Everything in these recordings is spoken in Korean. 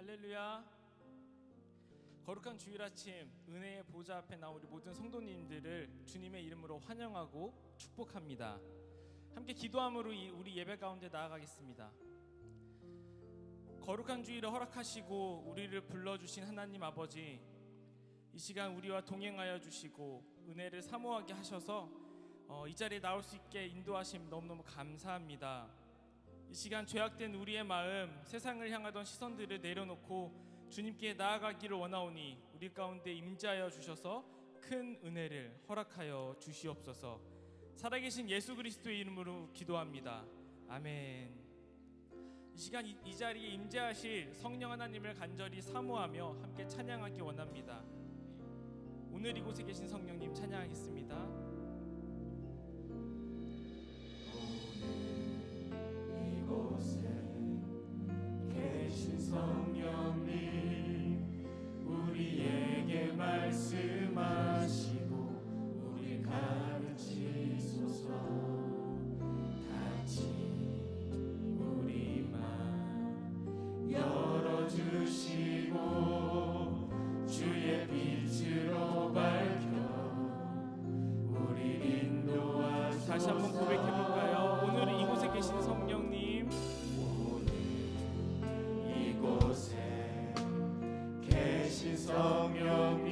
할렐루야. 거룩한 주일 아침 은혜의 보좌 앞에 나온 우리 모든 성도님들을 주님의 이름으로 환영하고 축복합니다. 함께 기도함으로 우리 예배 가운데 나아가겠습니다. 거룩한 주일을 허락하시고 우리를 불러주신 하나님 아버지, 이 시간 우리와 동행하여 주시고 은혜를 사모하게 하셔서 이 자리에 나올 수 있게 인도하심 너무너무 감사합니다. 이 시간 죄악된 우리의 마음, 세상을 향하던 시선들을 내려놓고 주님께 나아가기를 원하오니 우리 가운데 임재하여 주셔서 큰 은혜를 허락하여 주시옵소서. 살아계신 예수 그리스도의 이름으로 기도합니다. 아멘. 이 시간 이 자리에 임재하실 성령 하나님을 간절히 사모하며 함께 찬양하기 원합니다. 오늘 이곳에 계신 성령님 찬양하겠습니다. 성령님 우리에게 말씀하시고 우리 가르치소서. 같이 우리 맘 열어주시고 주의 빛으로 밝혀 우리 인도하소서. 다시 한번 고백해볼까요? 오늘 이곳에 계신 성령님, 성령님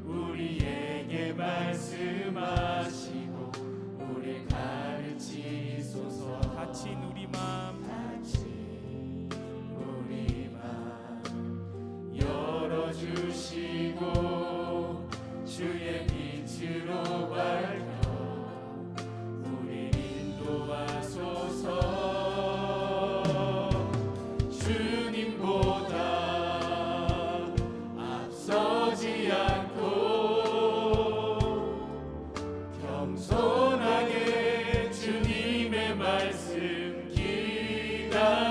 우리에게 말씀하시고 우리 가르치소서. 닫힌 우리 맘 열어주시고 주의 빛으로 밝혀 우리 인도하소서. 서지 않고 겸손하게 주님의 말씀 기다리니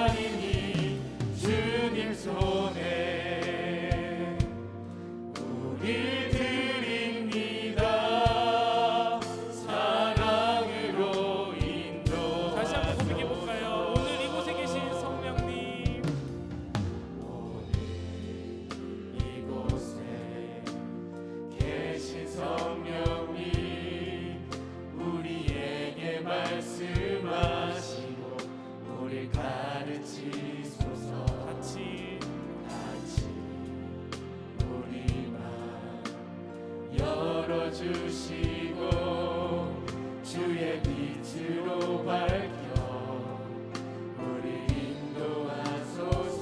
주님 손에 우리 드립니다. 사랑으로 인도. 다시 한번 고백해볼까요? 오늘 이곳에 계신 성령님, 성령님 우리에게 말씀하시고 우리 가르치소서. 같이 우리 맘 열어주시고 주의 빛으로 밝혀 우리 인도하소서.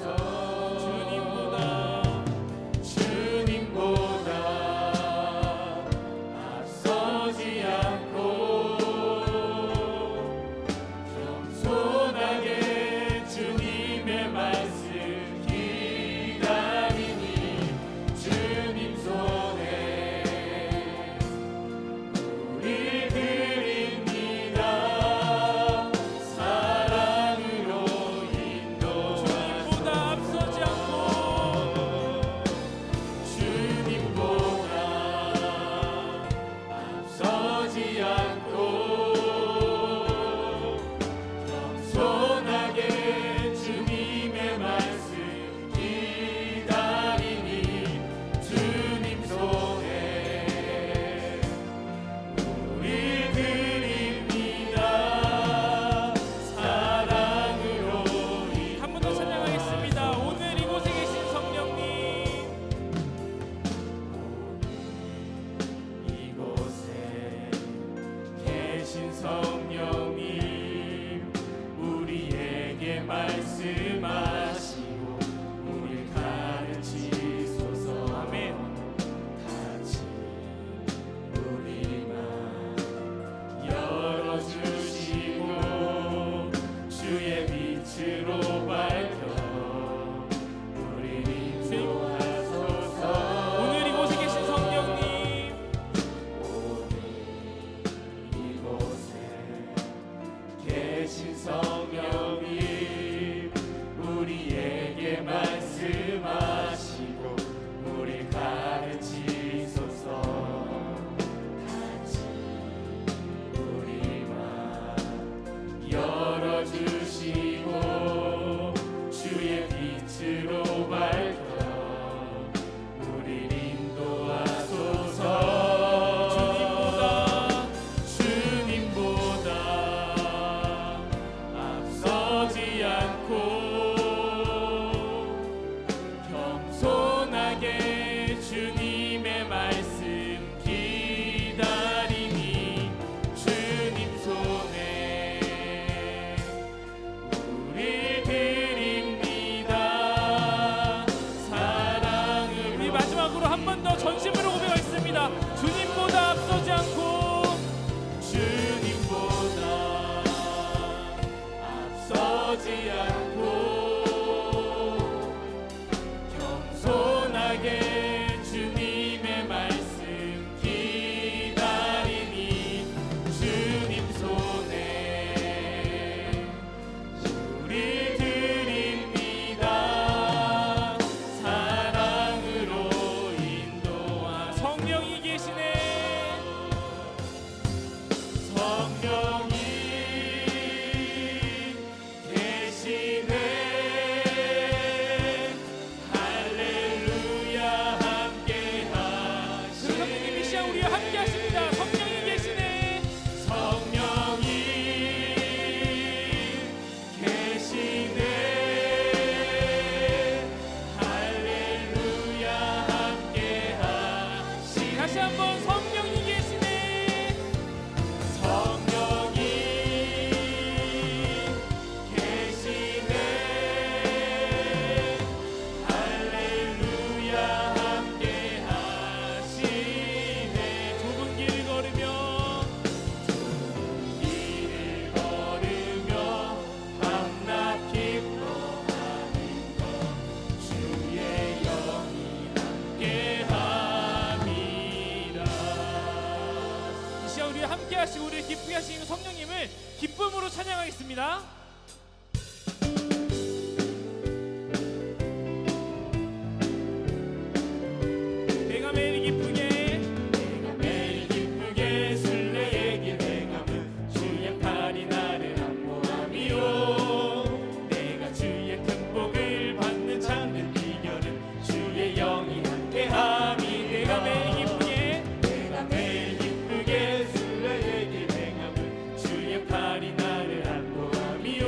하시는 성령님을 기쁨으로 찬양하겠습니다. 내가 매일 기쁘게 내가 매일 기쁘게 순례의 길 행함은 주의 팔이 나를 안보함이요 내가 주의 큰 복을 받는 참된 비결은 주의 영이 함께함이 내가 매일 기쁘게 내가 매일 기쁘게 순례의 길 행함은 주의 팔이 나를 안보함이요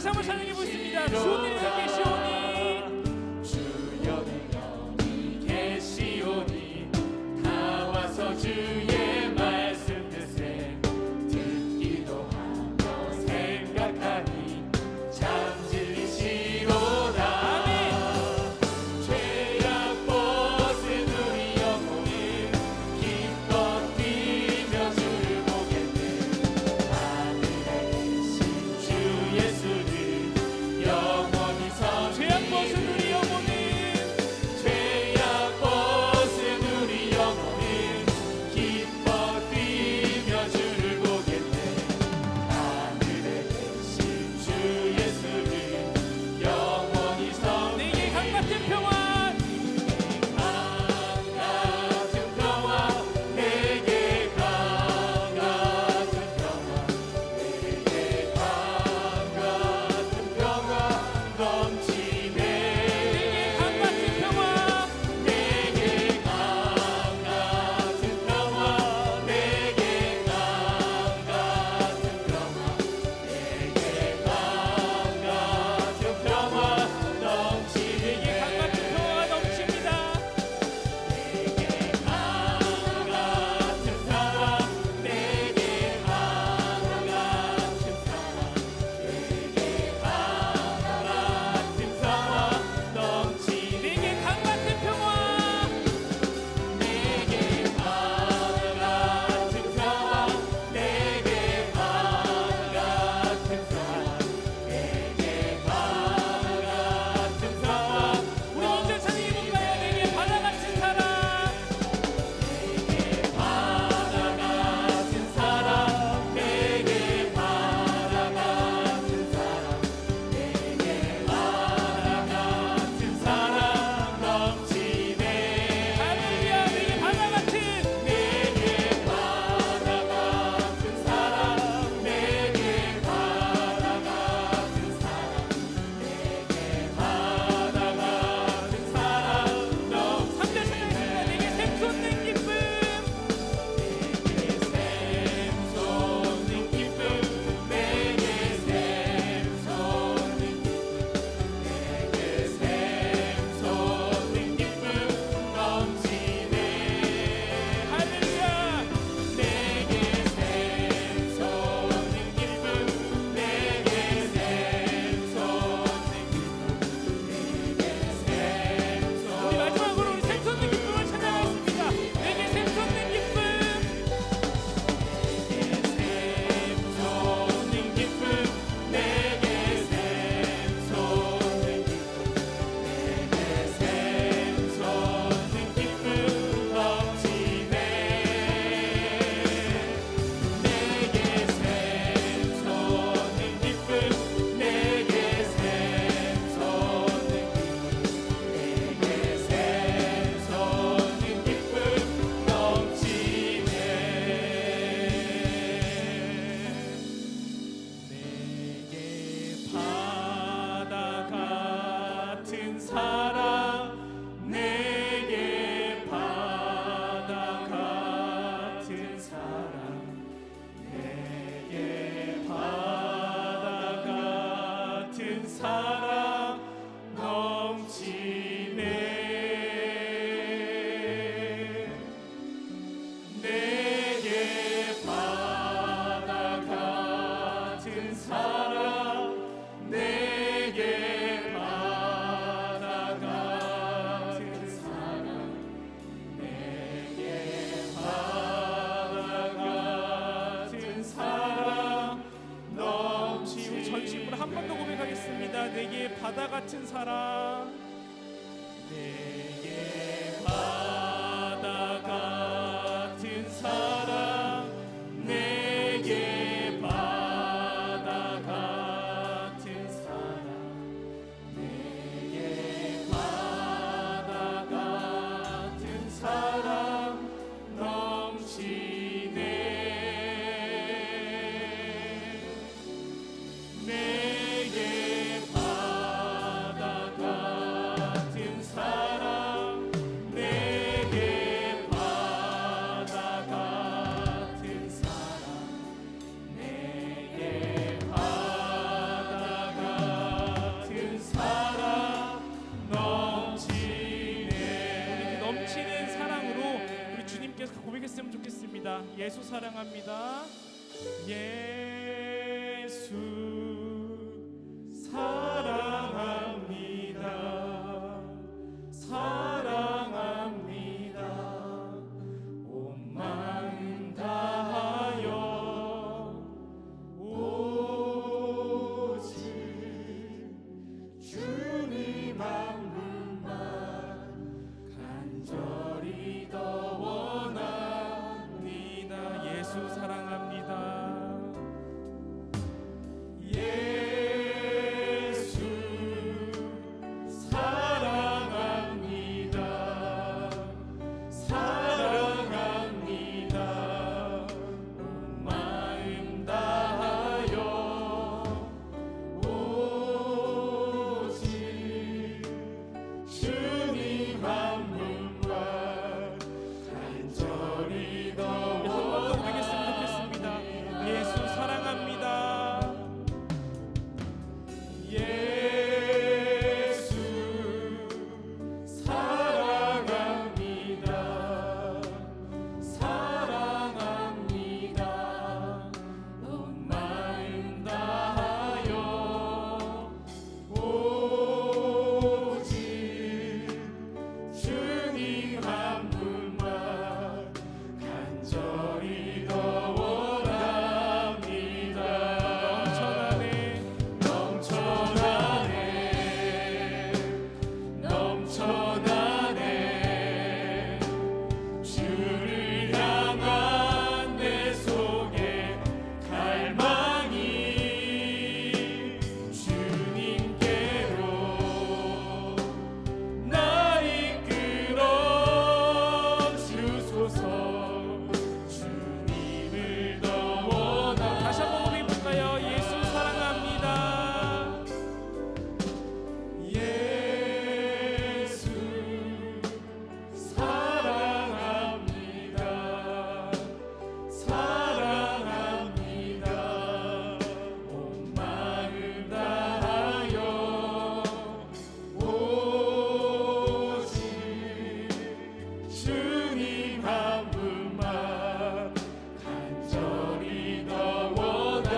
다시 한번 찬양해 보겠습니다. 주님 계시오니 주 여기 계시오니 다 와서 주의 말씀 듣세 듣기도 하며 생각하니 참 진리시로다. 죄악 벗은 우리 영혼을 기뻐 뛰며 주를 보겠네. 하늘에 계신 주 예수를 영원히 죄악 벗은 섬기는 우리 영혼은 죄악 벗은 우리 영혼은 기뻐 뛰며 주를 보겠네. 하늘에 계신 주 예수를 영원히 내게 강 같은 섬기는 평화 강 같은 평화 내게 강 같은 평화 내게 강 같은 평화 넘치네. 강 같은 평화 내게 강 같은 평화 내게 강 같은 평화 내게 강 같은 평화 넘치네. 강 같은 평화가 넘칩니다. 내게 강 같은 평화 내게 강 같은 평화 내게 강 같은 평화 넘치네. 내게 강 같은 평화 내게 강 같은 평화 내게 강 같은 평화 내게 강 같은 평화 우리 인전 찬양해 볼까요? 내게 바다 같은 사랑 내게 바다 같은 사랑 내게 바다 같은 사랑 내게 바다 같은 사랑 넘치네. 할렐루야. 내게 바다 같은 내게 바다 같은 사랑 내게 바다 같은 사랑 내게 바다 같은 사랑 넘치네. 3대 찬양했습니다. 내게 샘솟는 기쁨 내게 샘솟는 기쁨 내게 샘솟는 기쁨 내게 샘솟는 기쁨 넘치네. 할렐루야. 내게 샘솟는 기쁨 내게 샘솟는 기쁨 내게 샘솟는 우리 마지막으로 우리 샘솟는 기쁨을 찬양하겠습니다. 내게 샘솟는 기쁨 샘솟는 기쁨 내게 샘솟는 기쁨 내게 샘솟는 기쁨 넘치네. 내게 샘솟는 기쁨 내게 샘솟는 기쁨 내게 샘솟는 기쁨 넘치네. 내게 바다 같은 사랑 내게 바다 같은 사랑 내게 바다 같은 사랑 넘치네. 내게 바다 같은 사랑 내게 바다 같은 사랑 내게 바다 같은 사랑 우리 넘치네. 전심으로 한 번 더 고백하겠습니다. 내게 바다 같은 사랑 내게 바다 같은 사랑 내게 바다 같은 사랑 내게 바다 같은 사랑 넘치네. 내게 바다 같은 사랑 예수 사랑합니다. 예수 사랑합니다. 사랑합니다. 온 마음 다하여 오직 주님 한 분만 간절히 더 원합니다. 예수 사랑합니다. 예수 사랑합니다. 사랑합니다. 온 마음 다하여 오직 주님 한 분만 간절히 더 한 번 더 부르겠으면 좋겠습니다. 예수 사랑합니다. 예수 사랑합니다. 사랑합니다. 온 마음 다하여 오직 주님 한 분만 간절히 더 원합니다. 넘쳐나네 주를 향한 내 속에 갈망이 주님께로 나 이끌어 주소서. 주님을 더 원하 다시 한번 우리 볼까요? 예수 사랑합니다. 예수 사랑합니다. 사랑합니다. 온 마음 다하여 오직 주님 한 분만 간절히 더 원합니다.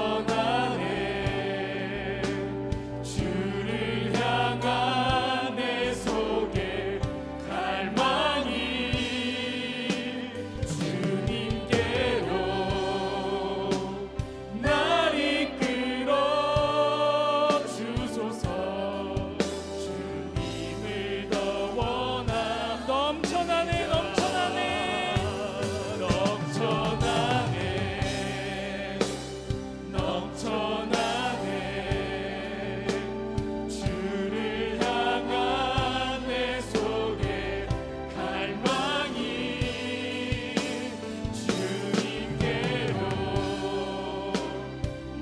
넘쳐나네 주를 향한 내 속에 갈망이 주님께로 날 이끌어 주소서. 주님을 더 원하 넘쳐나네. 넘쳐나네 주를 향한 내 속에 갈망이 주님께로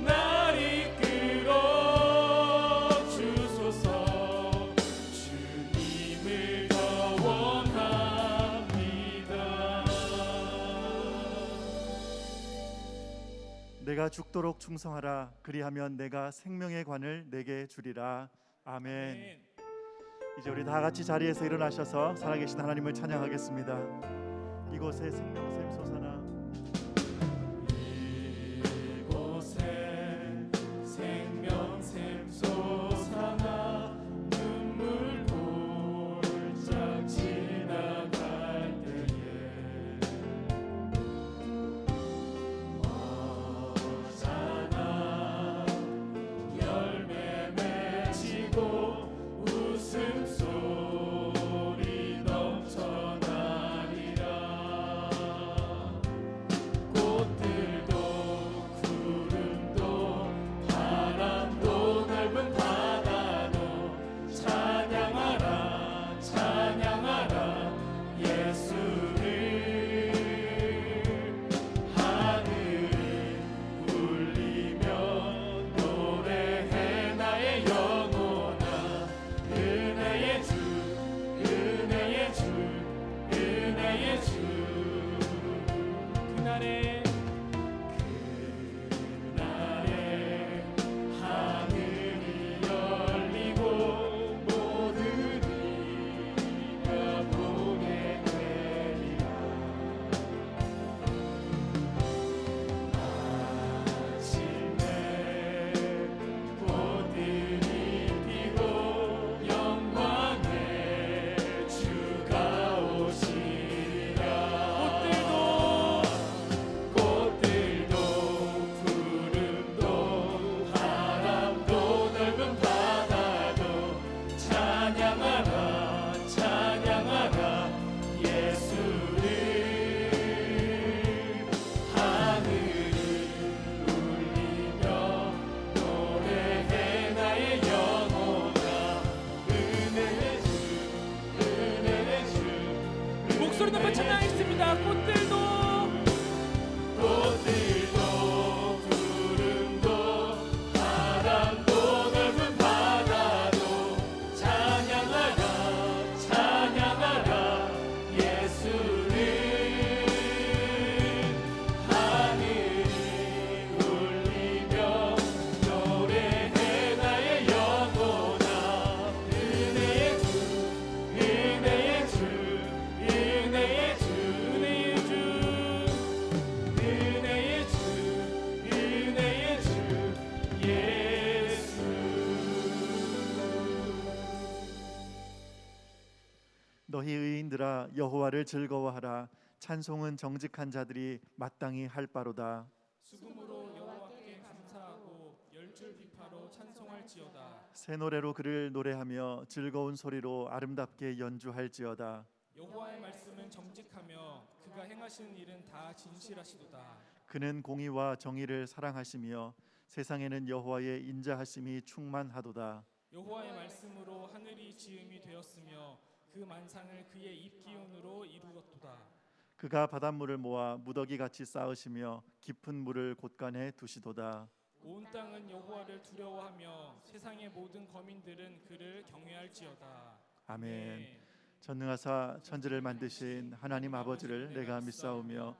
날 이끌어 주소서. 주님을 더 원합니다. 내가 죽도록 충성하라. 그리하면 내가 생명의 관을 내게 주리라. 아멘. 이제 우리 다 같이 자리에서 일어나셔서 살아계신 하나님을 찬양하겠습니다. 이곳에 생명샘 솟아나. 이곳에 생명샘 솟아나 눈물 골짝 지나갈 때에 머잖아 열매 맺히고 웃음소리 넘쳐나리라. 손 한번 찬양하겠습니다. 꽃들도 구름도 바람도 넓은 바다도 찬양하라 찬양하라 예수를 하늘이 울리며 노래해 나의 영혼아 은혜의 주 은혜의 주 은혜의 주 은혜의 주 은혜의 주 은혜의 주 예수. 너희 의인들아 여호와를 즐거워하라. 찬송은 정직한 자들이 마땅히 할 바로다. 수금으로 여호와께 감사하고 열줄 비파로 찬송할지어다. 새 노래로 그를 노래하며 즐거운 소리로 아름답게 연주할지어다. 여호와의 말씀은 정직하며 그가 행하시는 일은 다 진실하시도다. 그는 공의와 정의를 사랑하시며 세상에는 여호와의 인자하심이 충만하도다. 여호와의 말씀으로 하늘이 지음이 되었으며 그 만상을 그의 입 기운으로 이루었도다. 그가 바닷물을 모아 무더기 같이 쌓으시며 깊은 물을 곳간에 두시도다. 온 땅은 여호와를 두려워하며 세상의 모든 거민들은 그를 경외할지어다. 아멘. 전능하사 천지를 만드신 하나님 아버지를 내가 믿사오며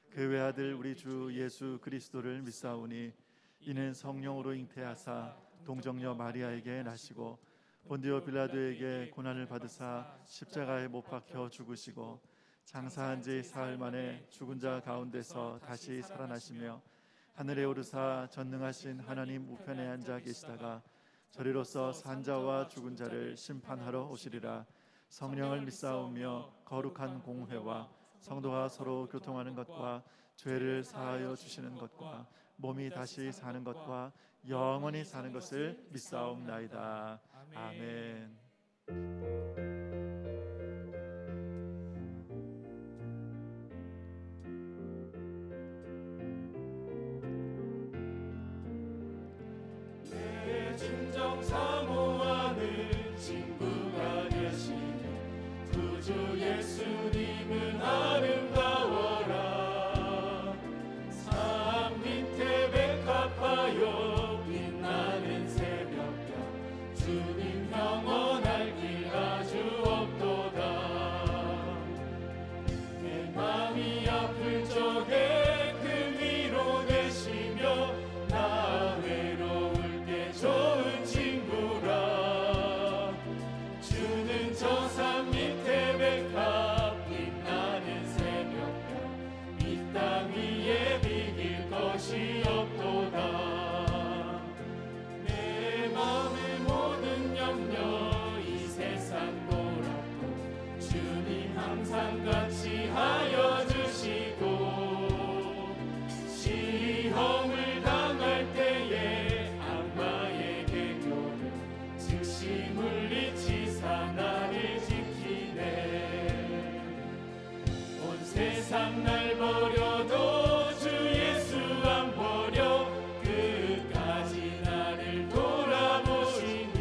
그 외아들 우리 주 예수 그리스도를 믿사오니 이는 성령으로 잉태하사 동정녀 마리아에게 나시고 본디오 빌라도에게 고난을 받으사 십자가에 못 박혀 죽으시고 장사한 지 사흘 만에 죽은 자 가운데서 다시 살아나시며 하늘에 오르사 전능하신 하나님 우편에 앉아 계시다가 저리로서 산 자와 죽은 자를 심판하러 오시리라. 성령을 믿사오며 거룩한 공회와 성도가 서로 교통하는 것과 죄를 사하여 주시는 것과 몸이 다시 사는 것과 영원히 사는 것을 믿사옵나이다. 아멘. 내 진정 사모하는 친구가 되시는 구주 예수님은 아름다워라. 산 밑에 백합하여 빛나는 새벽별 주님 영원할 길 아주 없도다. 내 맘이 아플 적에 그 위로 되시며 나 외로울 때 좋은 친구라. 주는 저 산 밑에 백합 빛나는 새벽별 이 땅 위에 비길 것이 없도다. 내 마음의 모든 염려 이 세상 돌아도 주님 항상 같이 하여 주시고 시험을 당할 때에 악마의 개교를 즉시 물리치사 나를 지키네. 온 세상 날 버려도 주 예수 안 버려 끝까지 나를 돌아보시니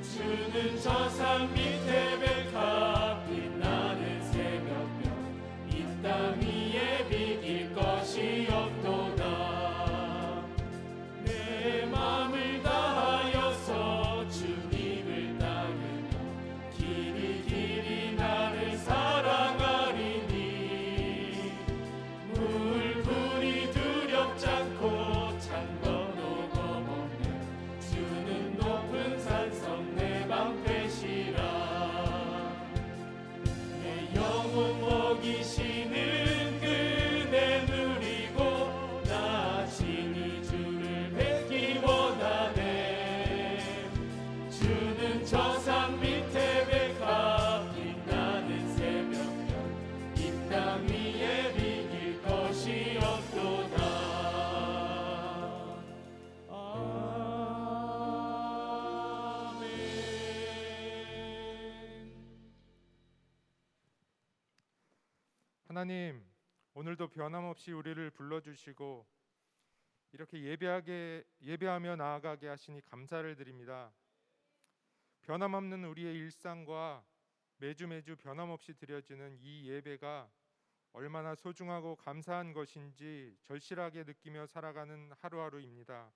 주는 저 산 밑에 백합 빛나는 새벽별 이 땅 위에 비길 것이 없도다. 내 맘을 다하여서 주님을 따르며 길이 길이 나를 사랑하리니 물풀이 두렵지 않고 창건 오금 없네. 주는 높은 산성 내 방패시라. 내 영혼 먹이시는 그네 누리고 나 친히 주를 뵙기 원하네. 주는 저 산 밑에 백합 빛나는 새벽별 이 땅 위에 비길 것이 없도다. 아멘. 하나님, 오늘도 변함없이 우리를 불러주시고 이렇게 예배하며 나아가게 하시니 감사를 드립니다. 변함없는 우리의 일상과 매주 변함없이 드려지는 이 예배가 얼마나 소중하고 감사한 것인지 절실하게 느끼며 살아가는 하루하루입니다.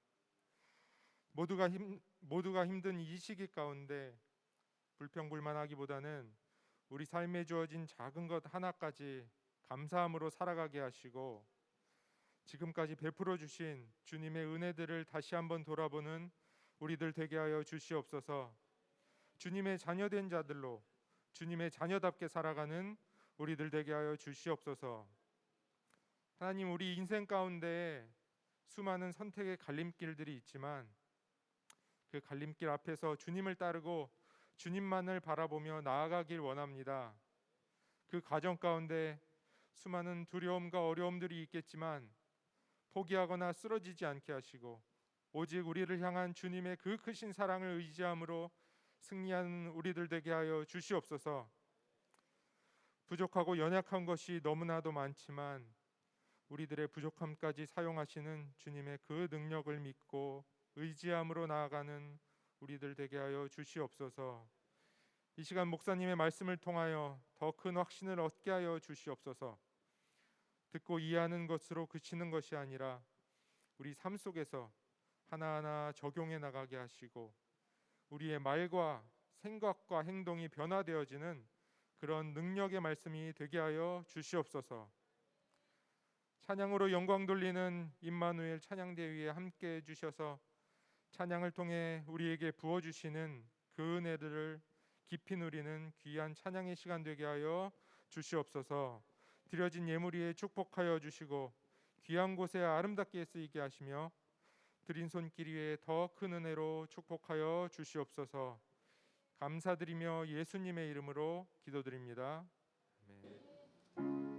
모두가 힘든 이 시기 가운데 불평불만하기보다는 우리 삶에 주어진 작은 것 하나까지 감사함으로 살아가게 하시고 지금까지 베풀어 주신 주님의 은혜들을 다시 한번 돌아보는 우리들 되게 하여 주시옵소서. 주님의 자녀된 자들로 주님의 자녀답게 살아가는 우리들 되게 하여 주시옵소서. 하나님, 우리 인생 가운데 수많은 선택의 갈림길들이 있지만 그 갈림길 앞에서 주님을 따르고 주님만을 바라보며 나아가길 원합니다. 그 과정 가운데 수많은 두려움과 어려움들이 있겠지만 포기하거나 쓰러지지 않게 하시고 오직 우리를 향한 주님의 그 크신 사랑을 의지함으로 승리하는 우리들 되게 하여 주시옵소서. 부족하고 연약한 것이 너무나도 많지만 우리들의 부족함까지 사용하시는 주님의 그 능력을 믿고 의지함으로 나아가는 우리들 되게 하여 주시옵소서. 이 시간 목사님의 말씀을 통하여 더 큰 확신을 얻게 하여 주시옵소서. 듣고 이해하는 것으로 그치는 것이 아니라 우리 삶 속에서 하나하나 적용해 나가게 하시고 우리의 말과 생각과 행동이 변화되어지는 그런 능력의 말씀이 되게 하여 주시옵소서. 찬양으로 영광 돌리는 임마누엘 찬양대 위에 함께 해주셔서 찬양을 통해 우리에게 부어주시는 그 은혜들을 깊이 누리는 귀한 찬양의 시간 되게 하여 주시옵소서. 드려진 예물 위에 축복하여 주시고 귀한 곳에 아름답게 쓰이게 하시며 드린 손길 위에 더 큰 은혜로 축복하여 주시옵소서. 감사드리며 예수님의 이름으로 기도드립니다. 아멘.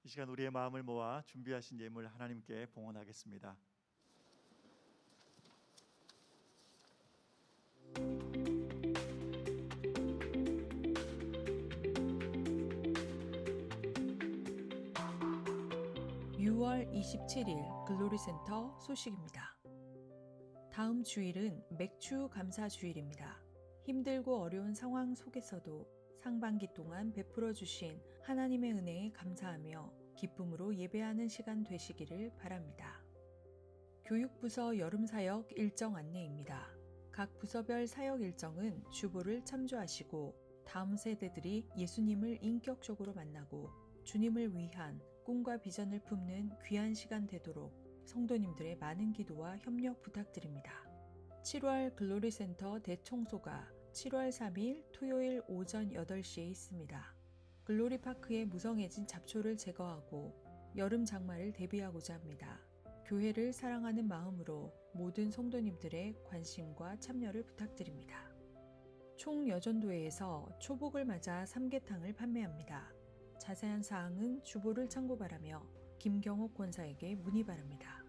이 시간 우리의 마음을 모아 준비하신 예물 하나님께 봉헌하겠습니다. (6월 27일) 글로리센터 소식입니다. 다음 주일은 맥주 감사 주일입니다. 힘들고 어려운 상황 속에서도 상반기 동안 베풀어 주신 하나님의 은혜에 감사하며 기쁨으로 예배하는 시간 되시기를 바랍니다. 교육부서 여름사역 일정 안내입니다. 각 부서별 사역 일정은 주보를 참조하시고 다음 세대들이 예수님을 인격적으로 만나고 주님을 위한 꿈과 비전을 품는 귀한 시간 되도록 성도님들의 많은 기도와 협력 부탁드립니다. 7월 글로리센터 대청소가 7월 3일 토요일 오전 8시에 있습니다. 글로리파크에 무성해진 잡초를 제거하고 여름 장마를 대비하고자 합니다. 교회를 사랑하는 마음으로 모든 성도님들의 관심과 참여를 부탁드립니다. 총여전도회에서 초복을 맞아 삼계탕을 판매합니다. 자세한 사항은 주보를 참고 바라며 김경옥 권사에게 문의 바랍니다.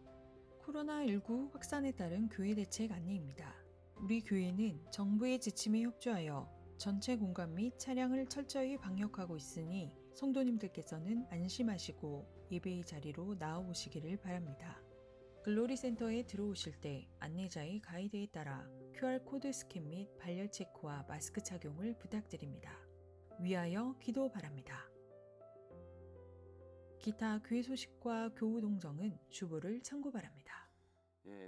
코로나19 확산에 따른 교회 대책 안내입니다. 우리 교회는 정부의 지침에 협조하여 전체 공간 및 차량을 철저히 방역하고 있으니 성도님들께서는 안심하시고 예배의 자리로 나아오시기를 바랍니다. 글로리센터에 들어오실 때 안내자의 가이드에 따라 QR코드 스캔 및 발열 체크와 마스크 착용을 부탁드립니다. 위하여 기도 바랍니다. 기타 교회 소식과 교우 동정은 주보를 참고 바랍니다.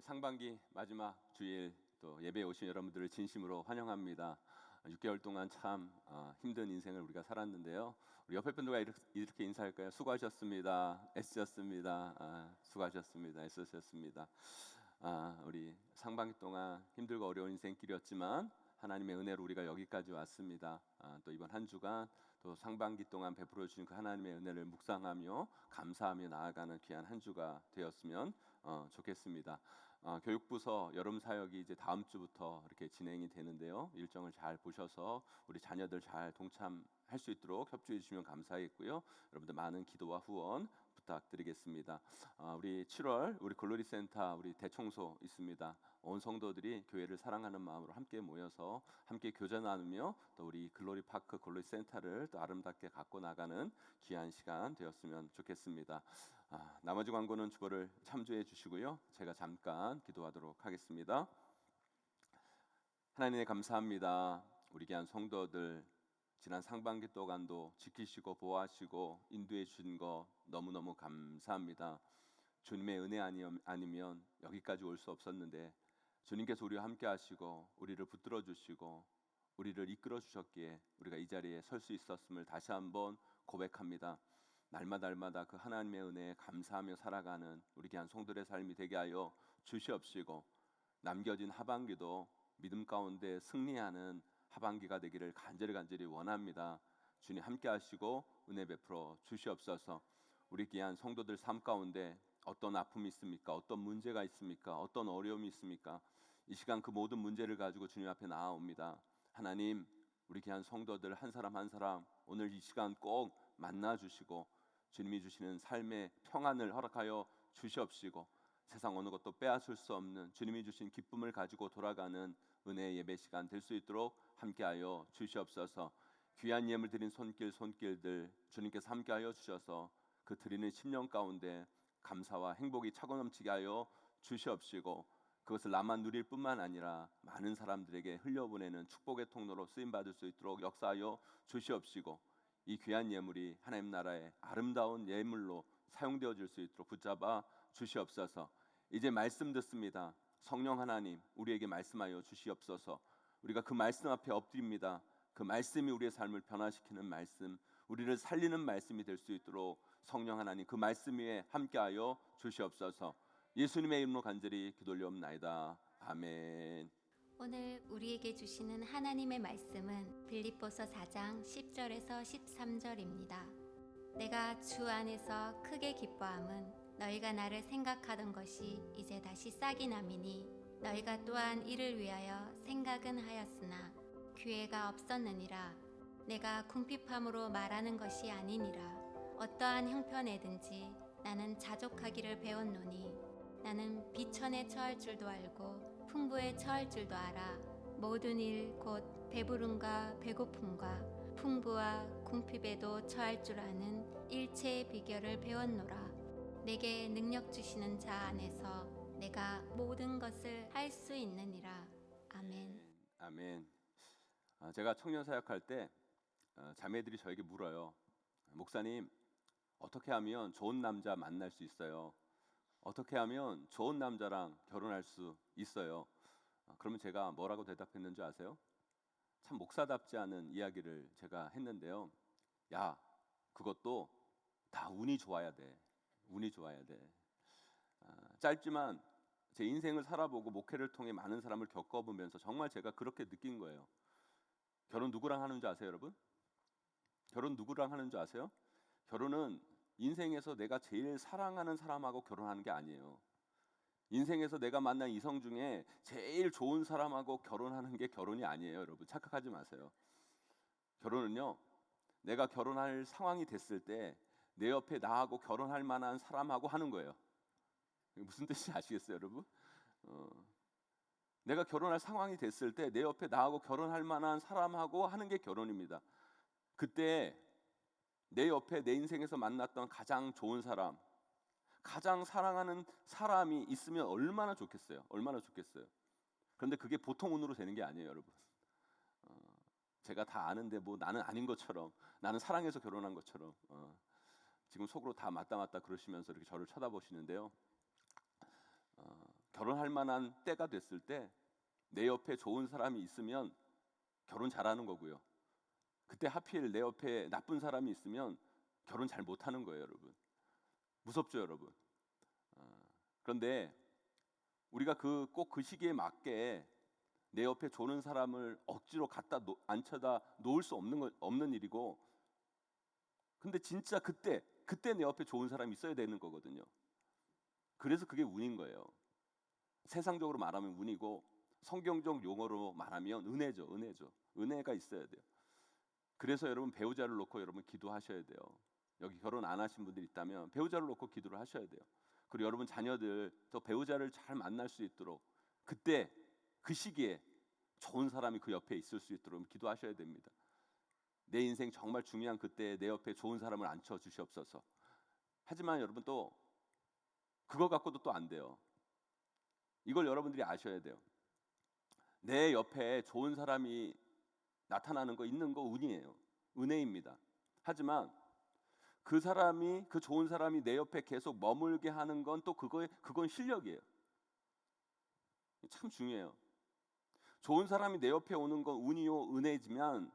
상반기 마지막 주일 또 예배에 오신 여러분들을 진심으로 환영합니다. 6개월 동안 참 힘든 인생을 우리가 살았는데요. 우리 옆에 분들과 이렇게 인사할까요? 수고하셨습니다. 애쓰셨습니다. 수고하셨습니다. 애쓰셨습니다. 우리 상반기 동안 힘들고 어려운 인생길이었지만 하나님의 은혜로 우리가 여기까지 왔습니다. 또 이번 한 주간 또 상반기 동안 베풀어 주신 그 하나님의 은혜를 묵상하며 감사하며 나아가는 귀한 한 주가 되었으면 좋겠습니다. 교육부서 여름 사역이 이제 다음 주부터 이렇게 진행이 되는데요. 일정을 잘 보셔서 우리 자녀들 잘 동참할 수 있도록 협조해 주시면 감사하겠고요. 여러분들 많은 기도와 후원 부탁드리겠습니다. 우리 7월 우리 글로리 센터 우리 대청소 있습니다. 온 성도들이 교회를 사랑하는 마음으로 함께 모여서 함께 교제 나누며 또 우리 글로리 파크 글로리 센터를 또 아름답게 갖고 나가는 귀한 시간 되었으면 좋겠습니다. 나머지 광고는 주보를 참조해 주시고요. 제가 잠깐 기도하도록 하겠습니다. 하나님 감사합니다. 우리 귀한 성도들 지난 상반기 동안도 지키시고 보호하시고 인도해 주신 거 너무너무 감사합니다. 주님의 은혜 아니면 여기까지 올 수 없었는데 주님께서 우리와 함께 하시고 우리를 붙들어 주시고 우리를 이끌어 주셨기에 우리가 이 자리에 설 수 있었음을 다시 한번 고백합니다. 날마다 그 하나님의 은혜에 감사하며 살아가는 우리 귀한 성도들의 삶이 되게 하여 주시옵시고 남겨진 하반기도 믿음 가운데 승리하는 하반기가 되기를 간절히 원합니다. 주님 함께 하시고 은혜 베풀어 주시옵소서. 우리 귀한 성도들 삶 가운데 어떤 아픔이 있습니까? 어떤 문제가 있습니까? 어떤 어려움이 있습니까? 이 시간 그 모든 문제를 가지고 주님 앞에 나아옵니다. 하나님, 우리 귀한 성도들 한 사람 한 사람 오늘 이 시간 꼭 만나 주시고 주님이 주시는 삶의 평안을 허락하여 주시옵시고 세상 어느 것도 빼앗을 수 없는 주님이 주신 기쁨을 가지고 돌아가는 은혜의 예배 시간 될 수 있도록 함께하여 주시옵소서. 귀한 예물 드린 손길들 주님께서 함께하여 주셔서 그 드리는 심령 가운데 감사와 행복이 차고 넘치게 하여 주시옵시고 그것을 나만 누릴 뿐만 아니라 많은 사람들에게 흘려보내는 축복의 통로로 쓰임받을 수 있도록 역사하여 주시옵시고 이 귀한 예물이 하나님 나라의 아름다운 예물로 사용되어질 수 있도록 붙잡아 주시옵소서. 이제 말씀 듣습니다. 성령 하나님 우리에게 말씀하여 주시옵소서. 우리가 그 말씀 앞에 엎드립니다. 그 말씀이 우리의 삶을 변화시키는 말씀, 우리를 살리는 말씀이 될 수 있도록 성령 하나님 그 말씀 위에 함께하여 주시옵소서. 예수님의 이름으로 간절히 기도 올려옵나이다. 아멘. 오늘 우리에게 주시는 하나님의 말씀은 빌립보서 4장 10절에서 13절입니다. 내가 주 안에서 크게 기뻐함은 너희가 나를 생각하던 것이 이제 다시 싹이 남이니 너희가 또한 이를 위하여 생각은 하였으나 기회가 없었느니라. 내가 궁핍함으로 말하는 것이 아니니라. 어떠한 형편에든지 나는 자족하기를 배웠노니 나는 비천에 처할 줄도 알고 풍부에 처할 줄도 알아. 모든 일 곧 배부름과 배고픔과 풍부와 궁핍에도 처할 줄 아는 일체의 비결을 배웠노라. 내게 능력 주시는 자 안에서 내가 모든 것을 할 수 있느니라. 아멘. 아멘. 제가 청년 사역할 때 자매들이 저에게 물어요. 목사님, 어떻게 하면 좋은 남자 만날 수 있어요? 어떻게 하면 좋은 남자랑 결혼할 수 있어요? 그러면 제가 뭐라고 대답했는지 아세요? 참 목사답지 않은 이야기를 제가 했는데요. 야, 그것도 다 운이 좋아야 돼. 운이 좋아야 돼. 짧지만 제 인생을 살아보고 목회를 통해 많은 사람을 겪어보면서 정말 제가 그렇게 느낀 거예요. 결혼 누구랑 하는 줄 아세요, 여러분? 결혼 누구랑 하는 줄 아세요? 결혼은 인생에서 내가 제일 사랑하는 사람하고 결혼하는 게 아니에요. 인생에서 내가 만난 이성 중에 제일 좋은 사람하고 결혼하는 게 결혼이 아니에요, 여러분. 착각하지 마세요. 결혼은요, 내가 결혼할 상황이 됐을 때 내 옆에 나하고 결혼할 만한 사람하고 하는 거예요. 무슨 뜻인지 아시겠어요, 여러분? 내가 결혼할 상황이 됐을 때 내 옆에 나하고 결혼할 만한 사람하고 하는 게 결혼입니다. 그때 내 옆에 내 인생에서 만났던 가장 좋은 사람, 가장 사랑하는 사람이 있으면 얼마나 좋겠어요. 얼마나 좋겠어요. 그런데 그게 보통 운으로 되는 게 아니에요, 여러분. 제가 다 아는데 뭐 나는 아닌 것처럼, 나는 사랑해서 결혼한 것처럼 지금 속으로 다 맞다 그러시면서 이렇게 저를 쳐다보시는데요. 결혼할 만한 때가 됐을 때 내 옆에 좋은 사람이 있으면 결혼 잘하는 거고요. 그때 하필 내 옆에 나쁜 사람이 있으면 결혼 잘 못하는 거예요, 여러분. 무섭죠, 여러분. 그런데 우리가 꼭 그 시기에 맞게 내 옆에 좋은 사람을 억지로 갖다 앉혀다 놓을 수 없는 일이고 근데 진짜 그때 내 옆에 좋은 사람이 있어야 되는 거거든요. 그래서 그게 운인 거예요. 세상적으로 말하면 운이고 성경적 용어로 말하면 은혜죠. 은혜가 있어야 돼요. 그래서 여러분 배우자를 놓고 여러분 기도하셔야 돼요. 여기 결혼 안 하신 분들 있다면 배우자를 놓고 기도를 하셔야 돼요. 그리고 여러분 자녀들 또 배우자를 잘 만날 수 있도록 그때 그 시기에 좋은 사람이 그 옆에 있을 수 있도록 기도하셔야 됩니다. 내 인생 정말 중요한 그때 내 옆에 좋은 사람을 앉혀 주시옵소서. 하지만 여러분 또 그거 갖고도 또 안 돼요. 이걸 여러분들이 아셔야 돼요. 내 옆에 좋은 사람이 나타나는 거 있는 거 운이에요. 은혜입니다. 하지만 그 좋은 사람이 내 옆에 계속 머물게 하는 건 또 그건 실력이에요. 참 중요해요. 좋은 사람이 내 옆에 오는 건 운이요 은혜지만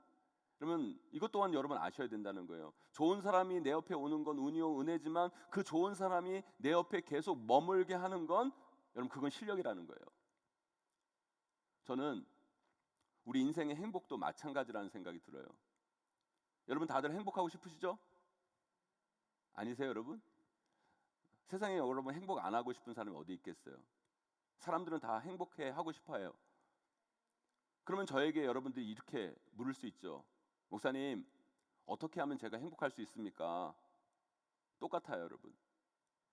그러면 이것 또한 여러분 아셔야 된다는 거예요. 좋은 사람이 내 옆에 오는 건 운이요 은혜지만 그 좋은 사람이 내 옆에 계속 머물게 하는 건 여러분 그건 실력이라는 거예요. 저는 우리 인생의 행복도 마찬가지라는 생각이 들어요. 여러분 다들 행복하고 싶으시죠? 아니세요, 여러분? 세상에 여러분 행복 안 하고 싶은 사람이 어디 있겠어요? 사람들은 다 행복해 하고 싶어요. 그러면 저에게 여러분들이 이렇게 물을 수 있죠. 목사님, 어떻게 하면 제가 행복할 수 있습니까? 똑같아요, 여러분.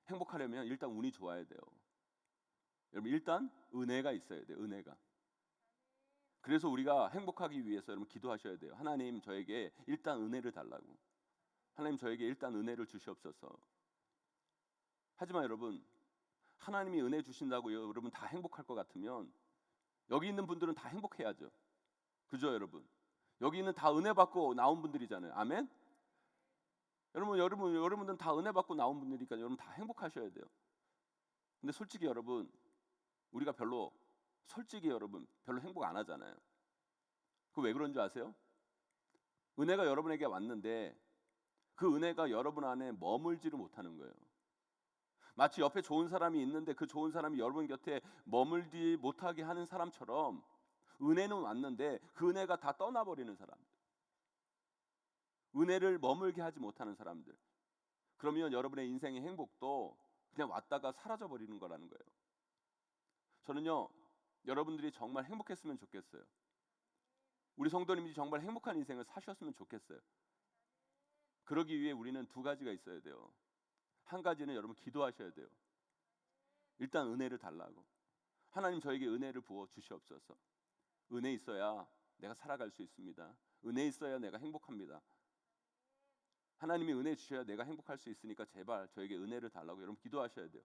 행복하려면 일단 운이 좋아야 돼요. 여러분 일단 은혜가 있어야 돼요. 은혜가. 그래서 우리가 행복하기 위해서 여러분 기도하셔야 돼요. 하나님 저에게 일단 은혜를 달라고. 하나님 저에게 일단 은혜를 주시옵소서. 하지만 여러분 하나님이 은혜 주신다고 여러분 다 행복할 것 같으면 여기 있는 분들은 다 행복해야죠. 그죠 여러분? 여기 있는 다 은혜 받고 나온 분들이잖아요. 아멘? 여러분들은 다 은혜 받고 나온 분들이니까 여러분 다 행복하셔야 돼요. 근데 솔직히 여러분 우리가 솔직히 여러분 별로 행복 안 하잖아요. 그 왜 그런 줄 아세요? 은혜가 여러분에게 왔는데 그 은혜가 여러분 안에 머물지를 못하는 거예요. 마치 옆에 좋은 사람이 있는데 그 좋은 사람이 여러분 곁에 머물지 못하게 하는 사람처럼 은혜는 왔는데 그 은혜가 다 떠나버리는 사람들, 은혜를 머물게 하지 못하는 사람들, 그러면 여러분의 인생의 행복도 그냥 왔다가 사라져버리는 거라는 거예요. 저는요 여러분들이 정말 행복했으면 좋겠어요. 우리 성도님들이 정말 행복한 인생을 사셨으면 좋겠어요. 그러기 위해 우리는 두 가지가 있어야 돼요. 한 가지는 여러분 기도하셔야 돼요. 일단 은혜를 달라고. 하나님 저에게 은혜를 부어 주시옵소서. 은혜 있어야 내가 살아갈 수 있습니다. 은혜 있어야 내가 행복합니다. 하나님이 은혜 주셔야 내가 행복할 수 있으니까 제발 저에게 은혜를 달라고 여러분 기도하셔야 돼요.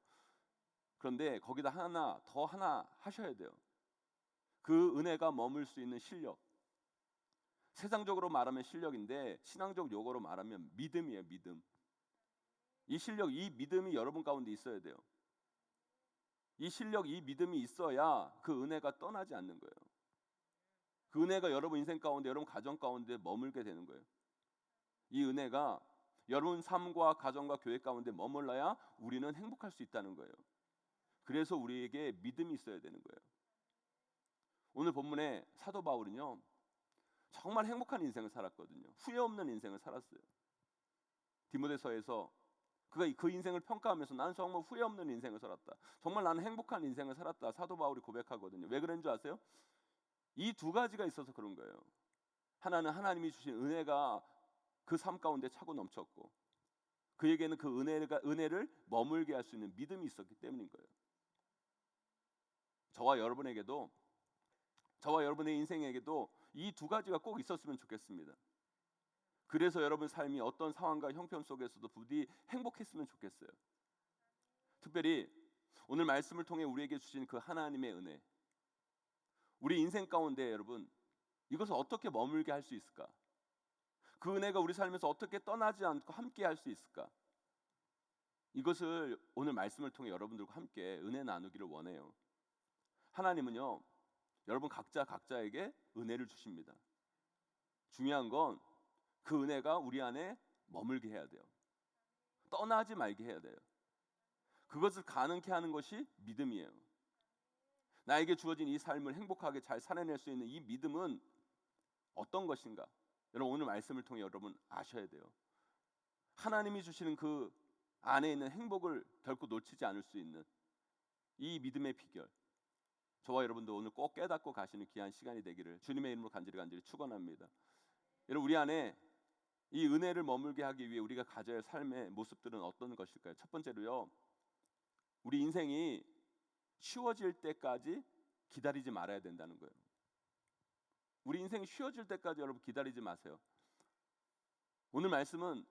그런데 거기다 하나 하셔야 돼요. 그 은혜가 머물 수 있는 실력. 세상적으로 말하면 실력인데 신앙적 용어로 말하면 믿음이에요. 믿음. 이 실력, 이 믿음이 여러분 가운데 있어야 돼요. 이 실력, 이 믿음이 있어야 그 은혜가 떠나지 않는 거예요. 그 은혜가 여러분 인생 가운데, 여러분 가정 가운데 머물게 되는 거예요. 이 은혜가 여러분 삶과 가정과 교회 가운데 머물러야 우리는 행복할 수 있다는 거예요. 그래서 우리에게 믿음이 있어야 되는 거예요. 오늘 본문에 사도 바울은요 정말 행복한 인생을 살았거든요. 후회 없는 인생을 살았어요. 디모데서에서 그가 그 인생을 평가하면서 나는 정말 후회 없는 인생을 살았다. 정말 나는 행복한 인생을 살았다. 사도 바울이 고백하거든요. 왜 그런 줄 아세요? 이 두 가지가 있어서 그런 거예요. 하나는 하나님이 주신 은혜가 그 삶 가운데 차고 넘쳤고 그에게는 그 은혜를 머물게 할 수 있는 믿음이 있었기 때문인 거예요. 저와 여러분에게도 저와 여러분의 인생에게도 이 두 가지가 꼭 있었으면 좋겠습니다. 그래서 여러분 삶이 어떤 상황과 형편 속에서도 부디 행복했으면 좋겠어요. 특별히 오늘 말씀을 통해 우리에게 주신 그 하나님의 은혜, 우리 인생 가운데 여러분 이것을 어떻게 머물게 할 수 있을까? 그 은혜가 우리 삶에서 어떻게 떠나지 않고 함께 할 수 있을까? 이것을 오늘 말씀을 통해 여러분들과 함께 은혜 나누기를 원해요. 하나님은요 여러분 각자에게 은혜를 주십니다. 중요한 건 그 은혜가 우리 안에 머물게 해야 돼요. 떠나지 말게 해야 돼요. 그것을 가능케 하는 것이 믿음이에요. 나에게 주어진 이 삶을 행복하게 잘 살아낼 수 있는 이 믿음은 어떤 것인가? 여러분 오늘 말씀을 통해 여러분 아셔야 돼요. 하나님이 주시는 그 안에 있는 행복을 결코 놓치지 않을 수 있는 이 믿음의 비결, 저와 여러분도 오늘 꼭 깨닫고 가시는 귀한 시간이 되기를 주님의 이름으로 간절히 축원합니다. 여러분, 우리 안에 이 은혜를 머물게 하기 위해 우리가 가져야 할 삶의 모습들은 어떤 것일까요? 첫 번째로요, 우리 인생이 쉬워질 때까지 기다리지 말아야 된다는 거예요. 우리 인생이 쉬워질 때까지 여러분 기다리지 마세요. 오늘 말씀은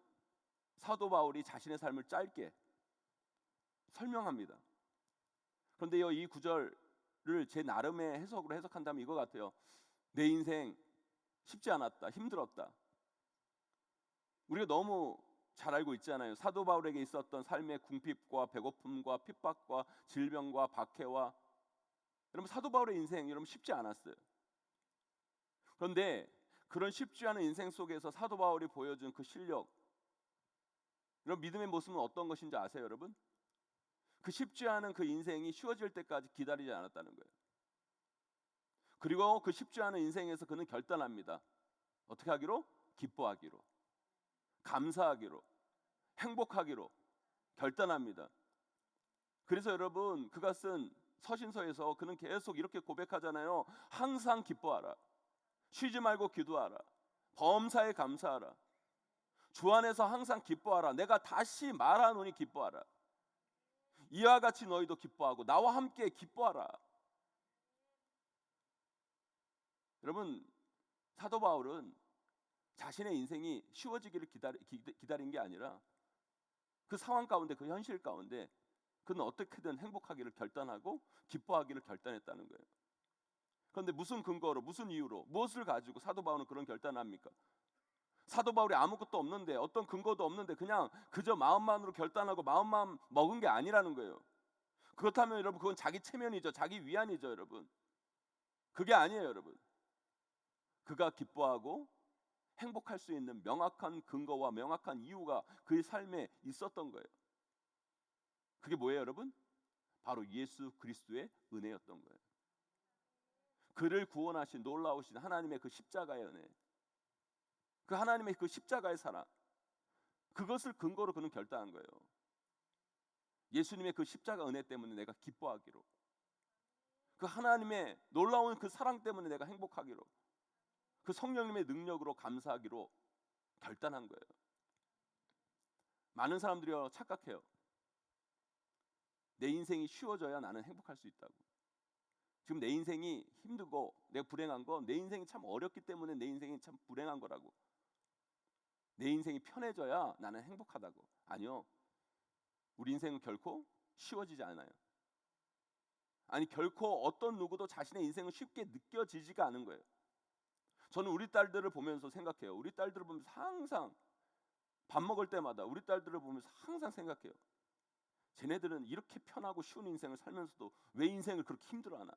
사도 바울이 자신의 삶을 짧게 설명합니다. 그런데요, 이 구절을 제 나름의 해석으로 해석한다면 이거 같아요. 내 인생 쉽지 않았다, 힘들었다. 우리가 너무 잘 알고 있잖아요. 사도 바울에게 있었던 삶의 궁핍과 배고픔과 핍박과 질병과 박해와, 여러분 사도 바울의 인생 여러분 쉽지 않았어요. 그런데 그런 쉽지 않은 인생 속에서 사도 바울이 보여준 그 실력, 여러분 믿음의 모습은 어떤 것인지 아세요, 여러분? 그 쉽지 않은 그 인생이 쉬워질 때까지 기다리지 않았다는 거예요. 그리고 그 쉽지 않은 인생에서 그는 결단합니다. 어떻게 하기로? 기뻐하기로, 감사하기로, 행복하기로 결단합니다. 그래서 여러분 그가 쓴 서신서에서 그는 계속 이렇게 고백하잖아요. 항상 기뻐하라, 쉬지 말고 기도하라, 범사에 감사하라, 주 안에서 항상 기뻐하라, 내가 다시 말하노니 기뻐하라, 이와 같이 너희도 기뻐하고 나와 함께 기뻐하라. 여러분 사도 바울은 자신의 인생이 쉬워지기를 기다린 게 아니라 그 상황 가운데, 그 현실 가운데 그는 어떻게든 행복하기를 결단하고 기뻐하기를 결단했다는 거예요. 그런데 무슨 근거로, 무슨 이유로, 무엇을 가지고 사도 바울은 그런 결단을 합니까? 사도 바울이 아무것도 없는데, 어떤 근거도 없는데 그냥 그저 마음만으로 결단하고 마음만 먹은 게 아니라는 거예요. 그렇다면 여러분 그건 자기 체면이죠, 자기 위안이죠. 여러분 그게 아니에요. 여러분 그가 기뻐하고 행복할 수 있는 명확한 근거와 명확한 이유가 그의 삶에 있었던 거예요. 그게 뭐예요, 여러분? 바로 예수 그리스도의 은혜였던 거예요. 그를 구원하신 놀라우신 하나님의 그 십자가의 은혜, 그 하나님의 그 십자가의 사랑, 그것을 근거로 그는 결단한 거예요. 예수님의 그 십자가 은혜 때문에 내가 기뻐하기로, 그 하나님의 놀라운 그 사랑 때문에 내가 행복하기로, 그 성령님의 능력으로 감사하기로 결단한 거예요. 많은 사람들이 착각해요. 내 인생이 쉬워져야 나는 행복할 수 있다고. 지금 내 인생이 힘들고 내가 불행한 건 내 인생이 참 어렵기 때문에 내 인생이 참 불행한 거라고. 내 인생이 편해져야 나는 행복하다고. 아니요, 우리 인생은 결코 쉬워지지 않아요. 아니 결코 어떤 누구도 자신의 인생은 쉽게 느껴지지가 않은 거예요. 저는 우리 딸들을 보면서 생각해요. 우리 딸들을 보면서 항상 밥 먹을 때마다 우리 딸들을 보면서 항상 생각해요. 쟤네들은 이렇게 편하고 쉬운 인생을 살면서도 왜 인생을 그렇게 힘들어하나?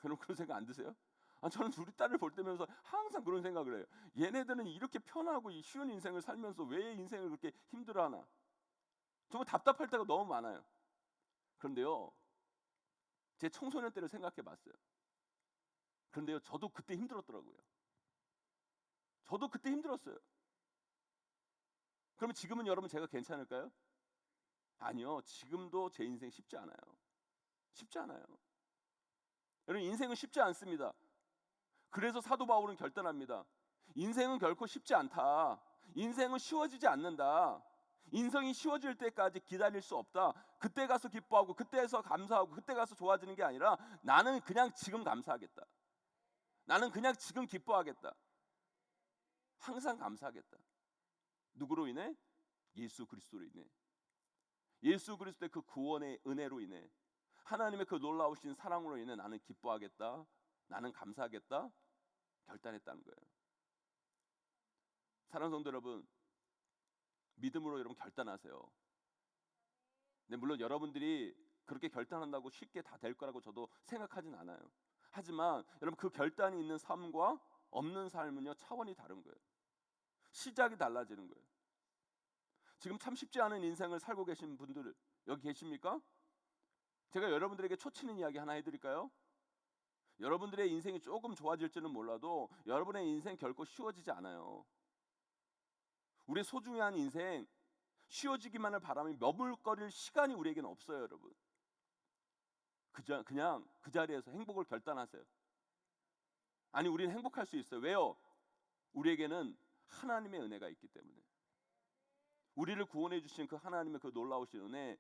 여러분 그런 생각 안 드세요? 저는 우리 딸을 볼 때면서 항상 그런 생각을 해요. 얘네들은 이렇게 편하고 쉬운 인생을 살면서 왜 인생을 그렇게 힘들어하나? 정말 답답할 때가 너무 많아요. 그런데요, 제 청소년 때를 생각해 봤어요. 그런데요, 저도 그때 힘들었더라고요. 저도 그때 힘들었어요. 그러면 지금은 여러분 제가 괜찮을까요? 아니요, 지금도 제 인생 쉽지 않아요. 쉽지 않아요. 여러분 인생은 쉽지 않습니다. 그래서 사도 바울은 결단합니다. 인생은 결코 쉽지 않다. 인생은 쉬워지지 않는다. 인생이 쉬워질 때까지 기다릴 수 없다. 그때 가서 기뻐하고 그때에서 감사하고 그때 가서 좋아지는 게 아니라 나는 그냥 지금 감사하겠다. 나는 그냥 지금 기뻐하겠다. 항상 감사하겠다. 누구로 인해? 예수 그리스도로 인해. 예수 그리스도의 그 구원의 은혜로 인해, 하나님의 그 놀라우신 사랑으로 인해 나는 기뻐하겠다, 나는 감사하겠다 결단했다는 거예요. 사랑하는 성도 여러분, 믿음으로 여러분 결단하세요. 근데 물론 여러분들이 그렇게 결단한다고 쉽게 다 될 거라고 저도 생각하진 않아요. 하지만 여러분 그 결단이 있는 삶과 없는 삶은요 차원이 다른 거예요. 시작이 달라지는 거예요. 지금 참 쉽지 않은 인생을 살고 계신 분들 여기 계십니까? 제가 여러분들에게 초치는 이야기 하나 해드릴까요? 여러분들의 인생이 조금 좋아질지는 몰라도 여러분의 인생 결코 쉬워지지 않아요. 우리의 소중한 인생 쉬워지기만을 바라며 머물거릴 시간이 우리에게는 없어요, 여러분. 그냥 그 자리에서 행복을 결단하세요. 아니, 우리는 행복할 수 있어요. 왜요? 우리에게는 하나님의 은혜가 있기 때문에. 우리를 구원해 주신 그 하나님의 그 놀라우신 은혜,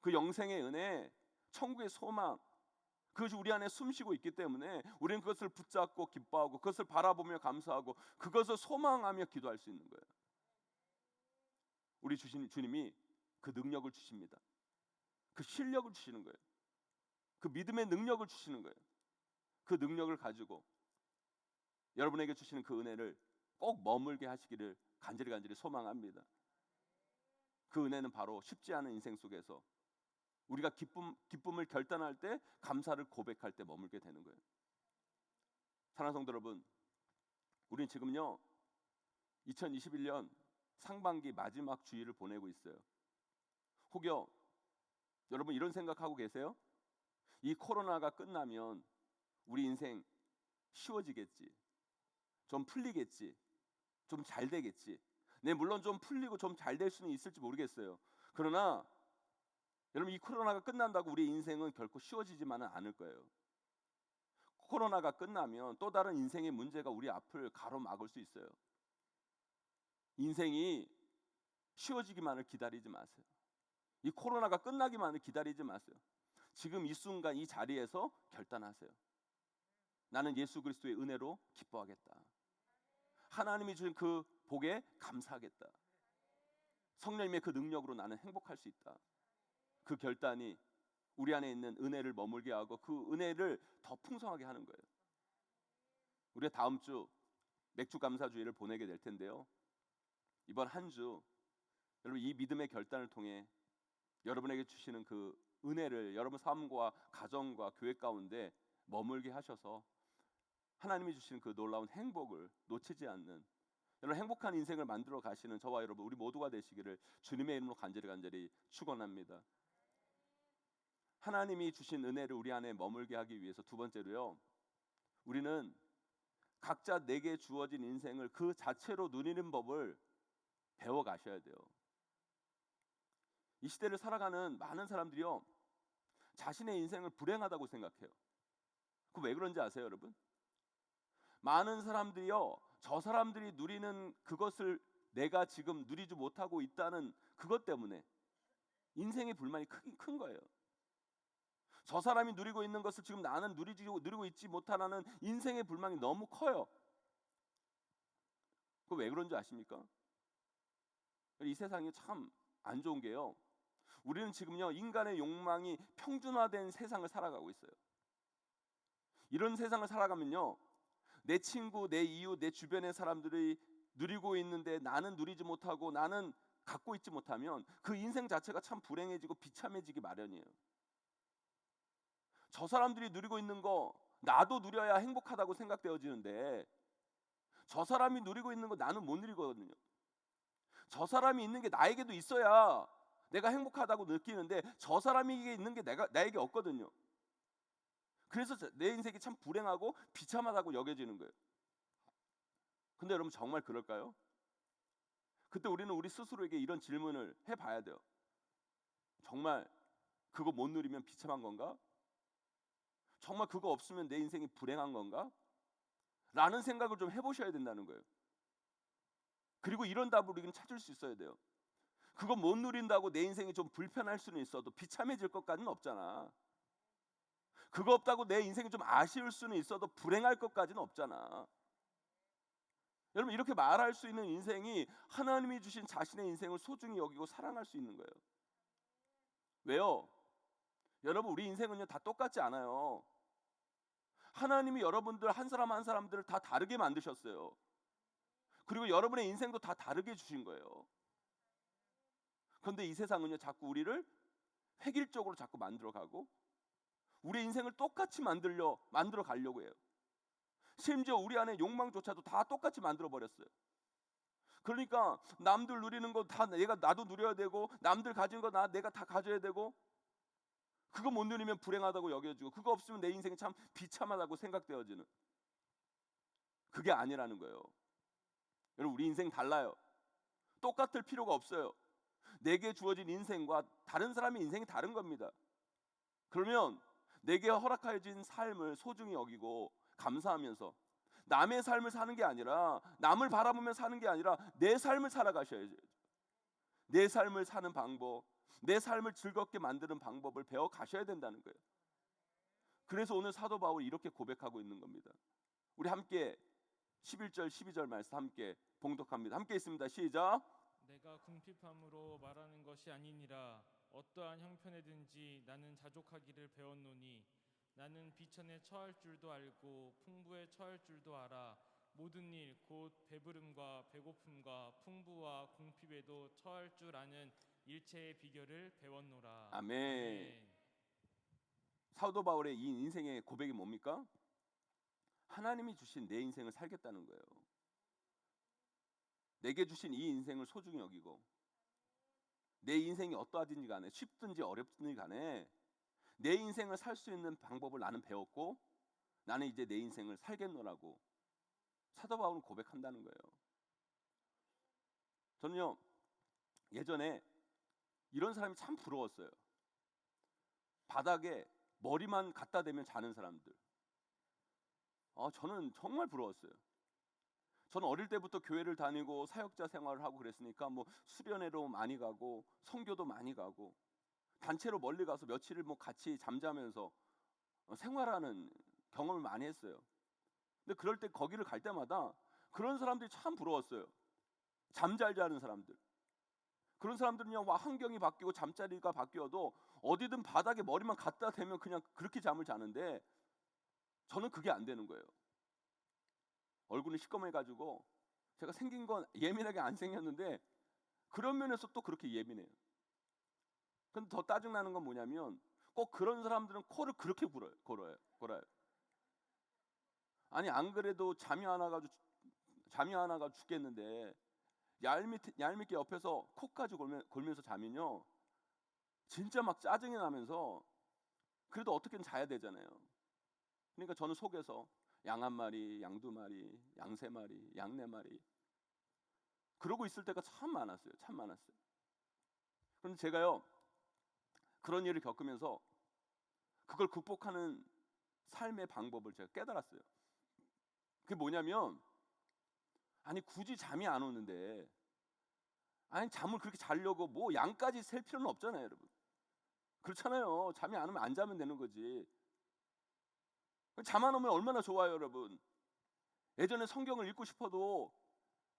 그 영생의 은혜, 천국의 소망, 그것이 우리 안에 숨쉬고 있기 때문에 우리는 그것을 붙잡고 기뻐하고 그것을 바라보며 감사하고 그것을 소망하며 기도할 수 있는 거예요. 우리 주님이 그 능력을 주십니다. 그 실력을 주시는 거예요. 그 믿음의 능력을 주시는 거예요. 그 능력을 가지고 여러분에게 주시는 그 은혜를 꼭 머물게 하시기를 간절히 소망합니다. 그 은혜는 바로 쉽지 않은 인생 속에서 우리가 기쁨을 결단할 때, 감사를 고백할 때 머물게 되는 거예요. 사랑하는 성도 여러분, 우리는 지금요 2021년 상반기 마지막 주일을 보내고 있어요. 혹여 여러분 이런 생각하고 계세요? 이 코로나가 끝나면 우리 인생 쉬워지겠지, 좀 풀리겠지, 좀 잘 되겠지. 네, 물론 좀 풀리고 좀 잘 될 수는 있을지 모르겠어요. 그러나 여러분, 이 코로나가 끝난다고 우리 인생은 결코 쉬워지지만은 않을 거예요. 코로나가 끝나면 또 다른 인생의 문제가 우리 앞을 가로막을 수 있어요. 인생이 쉬워지기만을 기다리지 마세요. 이 코로나가 끝나기만을 기다리지 마세요. 지금 이 순간 이 자리에서 결단하세요. 나는 예수 그리스도의 은혜로 기뻐하겠다. 하나님이 주신 그 복에 감사하겠다. 성령님의 그 능력으로 나는 행복할 수 있다. 그 결단이 우리 안에 있는 은혜를 머물게 하고 그 은혜를 더 풍성하게 하는 거예요. 우리가 다음 주 맥주 감사주일을 보내게 될 텐데요, 이번 한 주 여러분 이 믿음의 결단을 통해 여러분에게 주시는 그 은혜를 여러분 삶과 가정과 교회 가운데 머물게 하셔서 하나님이 주시는 그 놀라운 행복을 놓치지 않는 여러분 행복한 인생을 만들어 가시는 저와 여러분 우리 모두가 되시기를 주님의 이름으로 간절히 축원합니다. 하나님이 주신 은혜를 우리 안에 머물게 하기 위해서 두 번째로요, 우리는 각자 내게 주어진 인생을 그 자체로 누리는 법을 배워 가셔야 돼요. 이 시대를 살아가는 많은 사람들이요, 자신의 인생을 불행하다고 생각해요. 그 왜 그런지 아세요, 여러분? 많은 사람들이요, 저 사람들이 누리는 그것을 내가 지금 누리지 못하고 있다는 그것 때문에 인생의 불만이 큰 거예요. 저 사람이 누리고 있는 것을 지금 나는 누리고 있지 못하는 인생의 불만이 너무 커요. 그 왜 그런지 아십니까? 이 세상이 참 안 좋은 게요, 우리는 지금요 인간의 욕망이 평준화된 세상을 살아가고 있어요. 이런 세상을 살아가면요, 내 친구, 내 이웃, 내 주변의 사람들이 누리고 있는데 나는 누리지 못하고 나는 갖고 있지 못하면 그 인생 자체가 참 불행해지고 비참해지기 마련이에요. 저 사람들이 누리고 있는 거 나도 누려야 행복하다고 생각되어지는데 저 사람이 누리고 있는 거 나는 못 누리거든요. 저 사람이 있는 게 나에게도 있어야 내가 행복하다고 느끼는데 저 사람에게 있는 게 나에게 없거든요. 그래서 내 인생이 참 불행하고 비참하다고 여겨지는 거예요. 근데 여러분 정말 그럴까요? 그때 우리는 우리 스스로에게 이런 질문을 해봐야 돼요. 정말 그거 못 누리면 비참한 건가? 정말 그거 없으면 내 인생이 불행한 건가? 라는 생각을 좀 해보셔야 된다는 거예요. 그리고 이런 답을 우리는 찾을 수 있어야 돼요. 그거 못 누린다고 내 인생이 좀 불편할 수는 있어도 비참해질 것까지는 없잖아. 그거 없다고 내 인생이 좀 아쉬울 수는 있어도 불행할 것까지는 없잖아. 여러분 이렇게 말할 수 있는 인생이 하나님이 주신 자신의 인생을 소중히 여기고 사랑할 수 있는 거예요. 왜요? 여러분 우리 인생은요 다 똑같지 않아요. 하나님이 여러분들 한 사람 한 사람들을 다 다르게 만드셨어요. 그리고 여러분의 인생도 다 다르게 주신 거예요. 그런데 이 세상은요 자꾸 우리를 획일적으로 자꾸 만들어가고 우리 인생을 똑같이 만들어 가려고 해요. 심지어 우리 안에 욕망조차도 다 똑같이 만들어 버렸어요. 그러니까 남들 누리는 거 다 나도 누려야 되고 남들 가진 거 내가 다 가져야 되고 그거 못 누리면 불행하다고 여겨지고 그거 없으면 내 인생이 참 비참하다고 생각되어지는, 그게 아니라는 거예요. 여러분 우리 인생 달라요. 똑같을 필요가 없어요. 내게 주어진 인생과 다른 사람의 인생이 다른 겁니다. 그러면 내게 허락하여진 삶을 소중히 여기고 감사하면서 남의 삶을 사는 게 아니라, 남을 바라보며 사는 게 아니라 내 삶을 살아가셔야죠. 내 삶을 사는 방법, 내 삶을 즐겁게 만드는 방법을 배워 가셔야 된다는 거예요. 그래서 오늘 사도 바울이 이렇게 고백하고 있는 겁니다. 우리 함께 11절 12절 말씀 함께 봉독합니다. 함께 있습니다. 시작. 내가 궁핍함으로 말하는 것이 아니니라. 어떠한 형편에든지 나는 자족하기를 배웠노니 나는 비천에 처할 줄도 알고 풍부에 처할 줄도 알아. 모든 일 곧 배부름과 배고픔과 풍부와 궁핍에도 처할 줄 아는 일체의 비결을 배웠노라. 아멘. 사도 바울의 이 인생의 고백이 뭡니까? 하나님이 주신 내 인생을 살겠다는 거예요. 내게 주신 이 인생을 소중히 여기고, 내 인생이 어떠하든지 간에, 쉽든지 어렵든지 간에 내 인생을 살 수 있는 방법을 나는 배웠고, 나는 이제 내 인생을 살겠노라고 사도 바울은 고백한다는 거예요. 저는요, 예전에 이런 사람이 참 부러웠어요. 바닥에 머리만 갖다 대면 자는 사람들. 저는 정말 부러웠어요. 저는 어릴 때부터 교회를 다니고 사역자 생활을 하고 그랬으니까 뭐 수련회로 많이 가고 선교도 많이 가고 단체로 멀리 가서 며칠을 뭐 같이 잠자면서 생활하는 경험을 많이 했어요. 근데 그럴 때 거기를 갈 때마다 그런 사람들이 참 부러웠어요. 잠 잘 자는 사람들. 그런 사람들은요, 환경이 바뀌고 잠자리가 바뀌어도 어디든 바닥에 머리만 갖다 대면 그냥 그렇게 잠을 자는데, 저는 그게 안 되는 거예요. 얼굴은 시꺼매가지고 제가 생긴 건 예민하게 안 생겼는데 그런 면에서 또 그렇게 예민해요. 근데 더 짜증나는 건 뭐냐면, 꼭 그런 사람들은 코를 그렇게 골아요. 아니, 안 그래도 잠이 안 와가지고 죽겠는데 얄밉게 옆에서 코까지 골면서 자면요, 진짜 막 짜증이 나면서 그래도 어떻게든 자야 되잖아요. 그러니까 저는 속에서 양 1마리, 양 2마리, 양 3마리, 양 4마리 그러고 있을 때가 참 많았어요. 그런데 제가요, 그런 일을 겪으면서 그걸 극복하는 삶의 방법을 제가 깨달았어요. 그게 뭐냐면, 아니 굳이 잠이 안 오는데, 아니 잠을 그렇게 자려고 뭐 양까지 셀 필요는 없잖아요, 여러분. 그렇잖아요. 잠이 안 오면 안 자면 되는 거지. 잠 안 오면 얼마나 좋아요, 여러분. 예전에 성경을 읽고 싶어도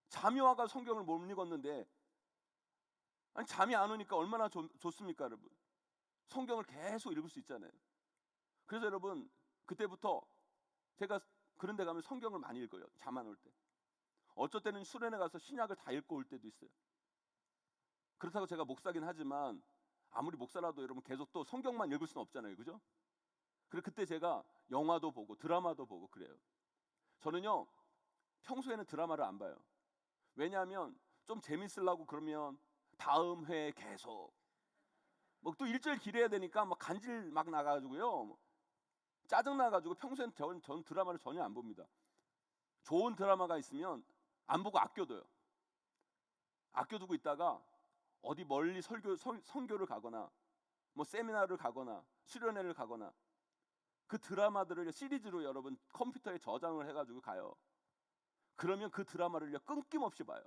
잠이 와가 성경을 못 읽었는데, 아니 잠이 안 오니까 얼마나 좋습니까, 여러분. 성경을 계속 읽을 수 있잖아요. 그래서 여러분, 그때부터 제가 그런 데 가면 성경을 많이 읽어요. 잠 안 올 때. 어쩔 때는 수련회 가서 신약을 다 읽고 올 때도 있어요. 그렇다고 제가 목사긴 하지만 아무리 목사라도 여러분 계속 또 성경만 읽을 수는 없잖아요, 그죠? 그래서 그때 제가 영화도 보고 드라마도 보고 그래요. 저는요, 평소에는 드라마를 안 봐요. 왜냐하면 좀 재밌으려고 그러면 다음 회에 계속 뭐 또 일절 기려야 되니까 막 간질 막 나가지고요, 짜증 나가지고 평소에는 전 드라마를 전혀 안 봅니다. 좋은 드라마가 있으면 안 보고 아껴둬요. 아껴두고 있다가 어디 멀리 선교를 가거나 뭐 세미나를 가거나 수련회를 가거나 그 드라마들을 시리즈로 여러분 컴퓨터에 저장을 해가지고 가요. 그러면 그 드라마를요 끊김없이 봐요.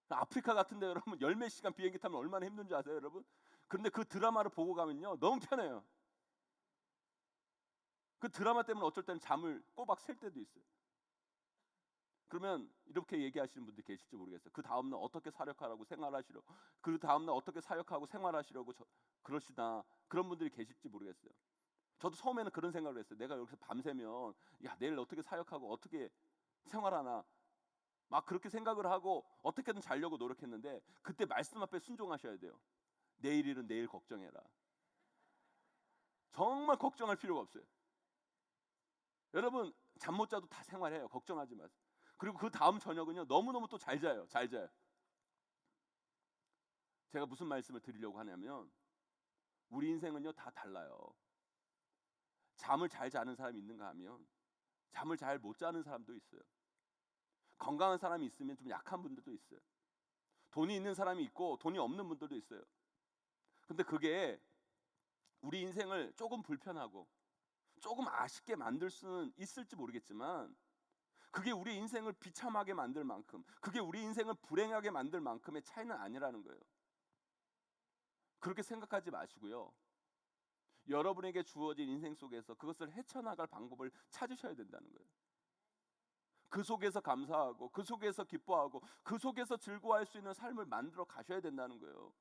아프리카 같은데 여러분 열몇 시간 비행기 타면 얼마나 힘든지 아세요, 여러분? 그런데 그 드라마를 보고 가면요 너무 편해요. 그 드라마 때문에 어쩔 때는 잠을 꼬박 셀 때도 있어요. 그러면 이렇게 얘기하시는 분들 계실지 모르겠어요. 그 다음날 어떻게 사역하라고 생활하시려고, 그 다음날 어떻게 사역하고 생활하시려고 그러시나, 그런 분들이 계실지 모르겠어요. 저도 처음에는 그런 생각을 했어요. 내가 여기서 밤새면 야 내일 어떻게 사역하고 어떻게 생활하나, 막 그렇게 생각을 하고 어떻게든 자려고 노력했는데, 그때 말씀 앞에 순종하셔야 돼요. 내일 일은 내일 걱정해라. 정말 걱정할 필요가 없어요. 여러분 잠 못 자도 다 생활해요. 걱정하지 마세요. 그리고 그 다음 저녁은요 너무너무 또 잘 자요. 제가 무슨 말씀을 드리려고 하냐면, 우리 인생은요 다 달라요. 잠을 잘 자는 사람이 있는가 하면 잠을 잘 못 자는 사람도 있어요. 건강한 사람이 있으면 좀 약한 분들도 있어요. 돈이 있는 사람이 있고 돈이 없는 분들도 있어요. 근데 그게 우리 인생을 조금 불편하고 조금 아쉽게 만들 수는 있을지 모르겠지만, 그게 우리 인생을 비참하게 만들 만큼, 그게 우리 인생을 불행하게 만들 만큼의 차이는 아니라는 거예요. 그렇게 생각하지 마시고요, 여러분에게 주어진 인생 속에서 그것을 헤쳐나갈 방법을 찾으셔야 된다는 거예요. 그 속에서 감사하고, 그 속에서 기뻐하고, 그 속에서 즐거워할 수 있는 삶을 만들어 가셔야 된다는 거예요.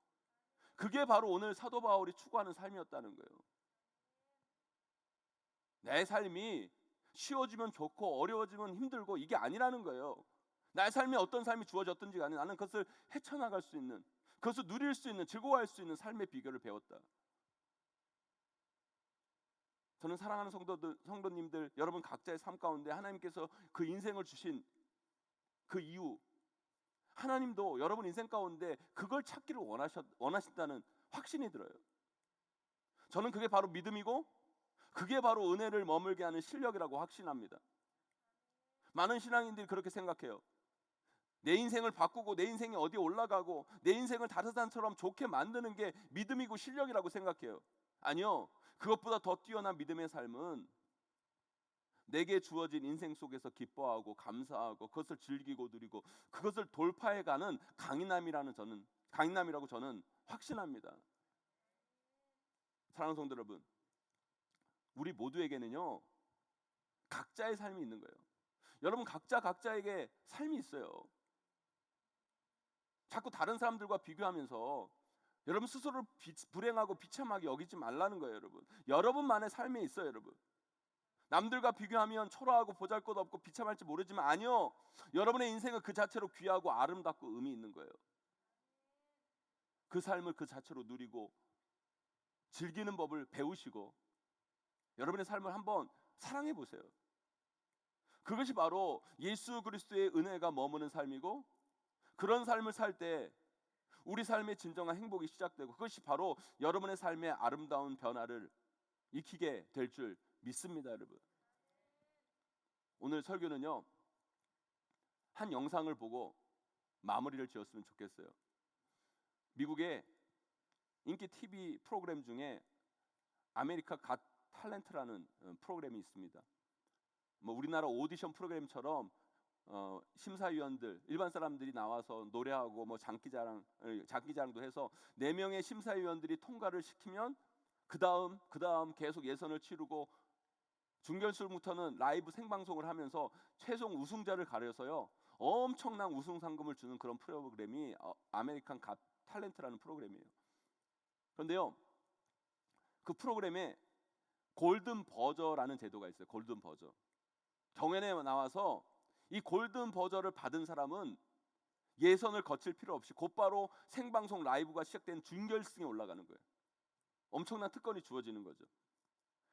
그게 바로 오늘 사도 바울이 추구하는 삶이었다는 거예요. 내 삶이 쉬워지면 좋고 어려워지면 힘들고 이게 아니라는 거예요. 나의 삶에 어떤 삶이 주어졌든지 간에 나는 그것을 헤쳐나갈 수 있는, 그것을 누릴 수 있는, 즐거워할 수 있는 삶의 비결을 배웠다. 저는 사랑하는 성도님들, 여러분 각자의 삶 가운데 하나님께서 그 인생을 주신 그 이유, 하나님도 여러분 인생 가운데 그걸 찾기를 원하신다는 확신이 들어요. 저는 그게 바로 믿음이고 그게 바로 은혜를 머물게 하는 실력이라고 확신합니다. 많은 신앙인들이 그렇게 생각해요. 내 인생을 바꾸고 내 인생이 어디에 올라가고 내 인생을 다른 사람처럼 좋게 만드는 게 믿음이고 실력이라고 생각해요. 아니요, 그것보다 더 뛰어난 믿음의 삶은 내게 주어진 인생 속에서 기뻐하고 감사하고 그것을 즐기고 누리고 그것을 돌파해가는 강인함이라고 저는 확신합니다. 사랑하는 성도 여러분, 우리 모두에게는요 각자의 삶이 있는 거예요. 여러분 각자에게 삶이 있어요. 자꾸 다른 사람들과 비교하면서 여러분 스스로를 불행하고 비참하게 여기지 말라는 거예요. 여러분만의 삶이 있어요. 여러분, 남들과 비교하면 초라하고 보잘것없고 비참할지 모르지만 아니요, 여러분의 인생은 그 자체로 귀하고 아름답고 의미 있는 거예요. 그 삶을 그 자체로 누리고 즐기는 법을 배우시고 여러분의 삶을 한번 사랑해 보세요. 그것이 바로 예수 그리스도의 은혜가 머무는 삶이고, 그런 삶을 살 때 우리 삶의 진정한 행복이 시작되고, 그것이 바로 여러분의 삶의 아름다운 변화를 익히게 될 줄 믿습니다. 여러분, 오늘 설교는요 한 영상을 보고 마무리를 지었으면 좋겠어요. 미국의 인기 TV 프로그램 중에 아메리카 갓 탤런트라는 프로그램이 있습니다. 뭐 우리나라 오디션 프로그램처럼 심사위원들, 일반 사람들이 나와서 노래하고 뭐 장기자랑도 해서 4명의 심사위원들이 통과를 시키면 그 다음 계속 예선을 치르고 준결승부터는 라이브 생방송을 하면서 최종 우승자를 가려서요 엄청난 우승 상금을 주는 그런 프로그램이 아메리칸 갓 탤런트라는 프로그램이에요. 그런데요, 그 프로그램에 골든 버저라는 제도가 있어요. 골든 버저. 경연에 나와서 이 골든 버저를 받은 사람은 예선을 거칠 필요 없이 곧바로 생방송 라이브가 시작된 준결승에 올라가는 거예요. 엄청난 특권이 주어지는 거죠.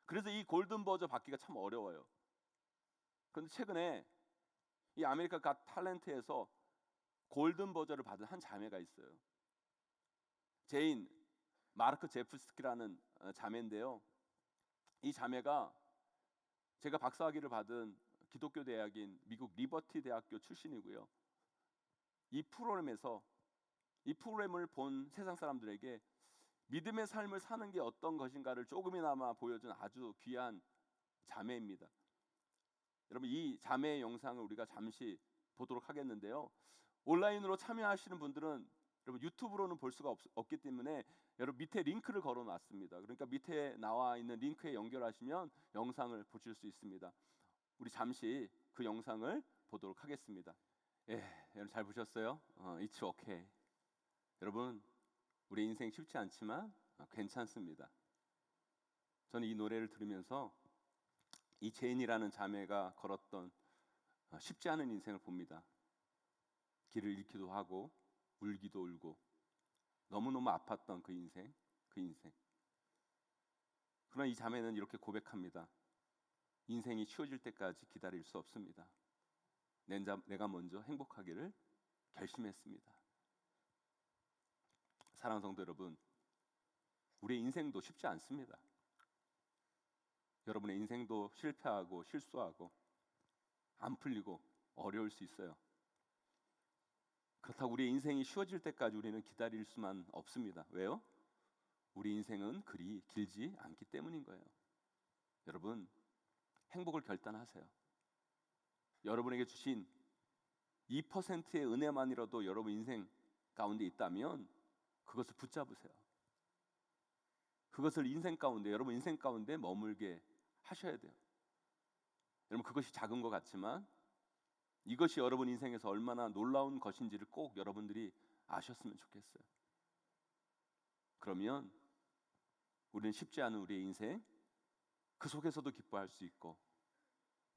그래서 이 골든 버저 받기가 참 어려워요. 그런데 최근에 이 아메리카 갓 탤런트에서 골든 버저를 받은 한 자매가 있어요. 제인 마르크 제프스키라는 자매인데요, 이 자매가 제가 박사학위를 받은 기독교 대학인 미국 리버티 대학교 출신이고요. 이 프로그램을 본 세상 사람들에게 믿음의 삶을 사는 게 어떤 것인가를 조금이나마 보여준 아주 귀한 자매입니다. 여러분, 이 자매의 영상을 우리가 잠시 보도록 하겠는데요, 온라인으로 참여하시는 분들은 여러분 유튜브로는 볼 수가 없기 때문에 여러분 밑에 링크를 걸어 놨습니다. 그러니까 밑에 나와 있는 링크에 연결하시면 영상을 보실 수 있습니다. 우리 잠시 그 영상을 보도록 하겠습니다. 여러분 잘 보셨어요? It's okay. 여러분, 우리 인생 쉽지 않지만 괜찮습니다. 저는 이 노래를 들으면서 이 제인이라는 자매가 걸었던 쉽지 않은 인생을 봅니다. 길을 잃기도 하고 울기도 울고 너무너무 아팠던 그 인생. 그러나 이 자매는 이렇게 고백합니다. 인생이 쉬워질 때까지 기다릴 수 없습니다. 내가 먼저 행복하기를 결심했습니다. 사랑하는 성도 여러분, 우리의 인생도 쉽지 않습니다. 여러분의 인생도 실패하고 실수하고 안 풀리고 어려울 수 있어요. 그렇다고 우리 인생이 쉬워질 때까지 우리는 기다릴 수만 없습니다. 왜요? 우리 인생은 그리 길지 않기 때문인 거예요. 여러분, 행복을 결단하세요. 여러분에게 주신 2%의 은혜만이라도 여러분 인생 가운데 있다면 그것을 붙잡으세요. 그것을 인생 가운데, 여러분 인생 가운데 머물게 하셔야 돼요. 여러분, 그것이 작은 것 같지만 이것이 여러분 인생에서 얼마나 놀라운 것인지를 꼭 여러분들이 아셨으면 좋겠어요. 그러면 우리는 쉽지 않은 우리의 인생, 그 속에서도 기뻐할 수 있고,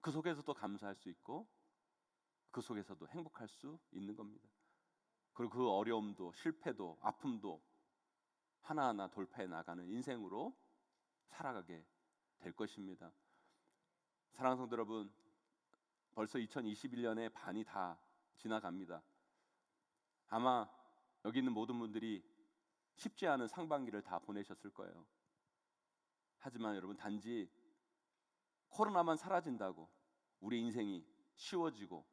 그 속에서도 감사할 수 있고, 그 속에서도 행복할 수 있는 겁니다. 그리고 그 어려움도 실패도 아픔도 하나하나 돌파해 나가는 인생으로 살아가게 될 것입니다. 사랑하는 성도 여러분, 벌써 2021년의 반이 다 지나갑니다. 아마 여기 있는 모든 분들이 쉽지 않은 상반기를 다 보내셨을 거예요. 하지만 여러분, 단지 코로나만 사라진다고 우리 인생이 쉬워지고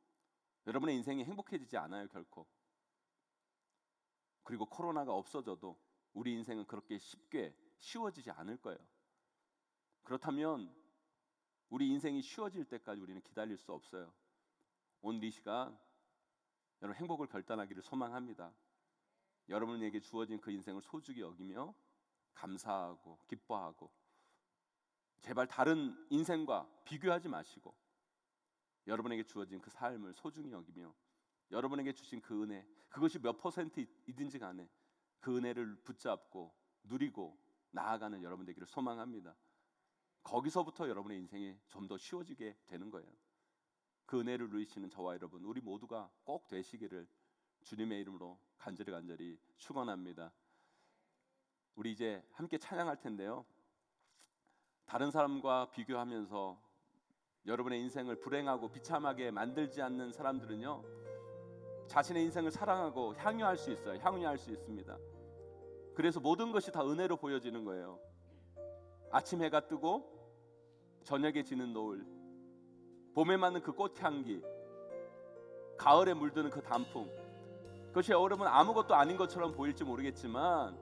여러분의 인생이 행복해지지 않아요, 결코. 그리고 코로나가 없어져도 우리 인생은 그렇게 쉽게 쉬워지지 않을 거예요. 그렇다면 우리 인생이 쉬워질 때까지 우리는 기다릴 수 없어요. 오늘 이 시간 여러분 행복을 결단하기를 소망합니다. 여러분에게 주어진 그 인생을 소중히 여기며 감사하고 기뻐하고, 제발 다른 인생과 비교하지 마시고 여러분에게 주어진 그 삶을 소중히 여기며 여러분에게 주신 그 은혜, 그것이 몇 %이든지 간에 그 은혜를 붙잡고 누리고 나아가는 여러분 되기를 소망합니다. 거기서부터 여러분의 인생이 좀 더 쉬워지게 되는 거예요. 그 은혜를 누리시는 저와 여러분, 우리 모두가 꼭 되시기를 주님의 이름으로 간절히 축원합니다. 우리 이제 함께 찬양할 텐데요, 다른 사람과 비교하면서 여러분의 인생을 불행하고 비참하게 만들지 않는 사람들은요, 자신의 인생을 사랑하고 향유할 수 있어요. 향유할 수 있습니다. 그래서 모든 것이 다 은혜로 보여지는 거예요. 아침 해가 뜨고 저녁에 지는 노을, 봄에 맞는 그 꽃향기, 가을에 물드는 그 단풍, 그것이 여러분 아무것도 아닌 것처럼 보일지 모르겠지만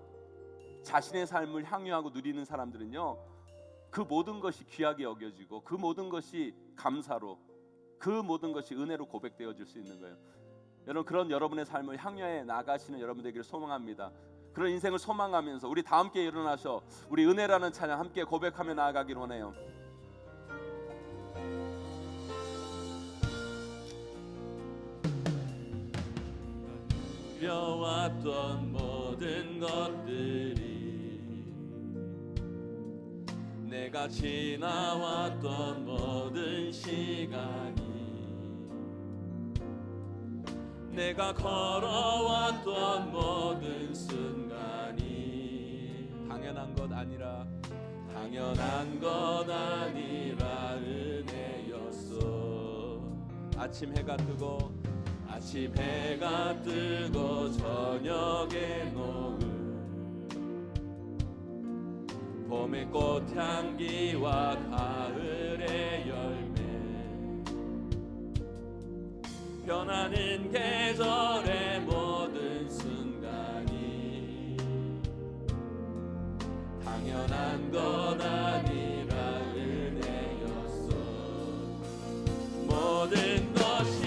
자신의 삶을 향유하고 누리는 사람들은요, 그 모든 것이 귀하게 여겨지고 그 모든 것이 감사로, 그 모든 것이 은혜로 고백되어질 수 있는 거예요. 여러분, 그런 여러분의 삶을 향유해 나가시는 여러분 되기를 소망합니다. 그런 인생을 소망하면서 우리 다 함께 일어나셔 우리 은혜라는 찬양 함께 고백하며 나아가기를 원해요. 누려왔던 모든 것들이, 내가 지나왔던 모든 시간이, 내가 걸어왔던 모든 순간이 당연한 것 아니라 당연한 것 아니라 은혜였어. 아침 해가 뜨고 아침 해가 뜨고 저녁에 노을, 봄의 꽃향기와 가을의 열매, 변하는 계절의 모든 순간이 당연한 것 아니라 은혜였어. 모든 것이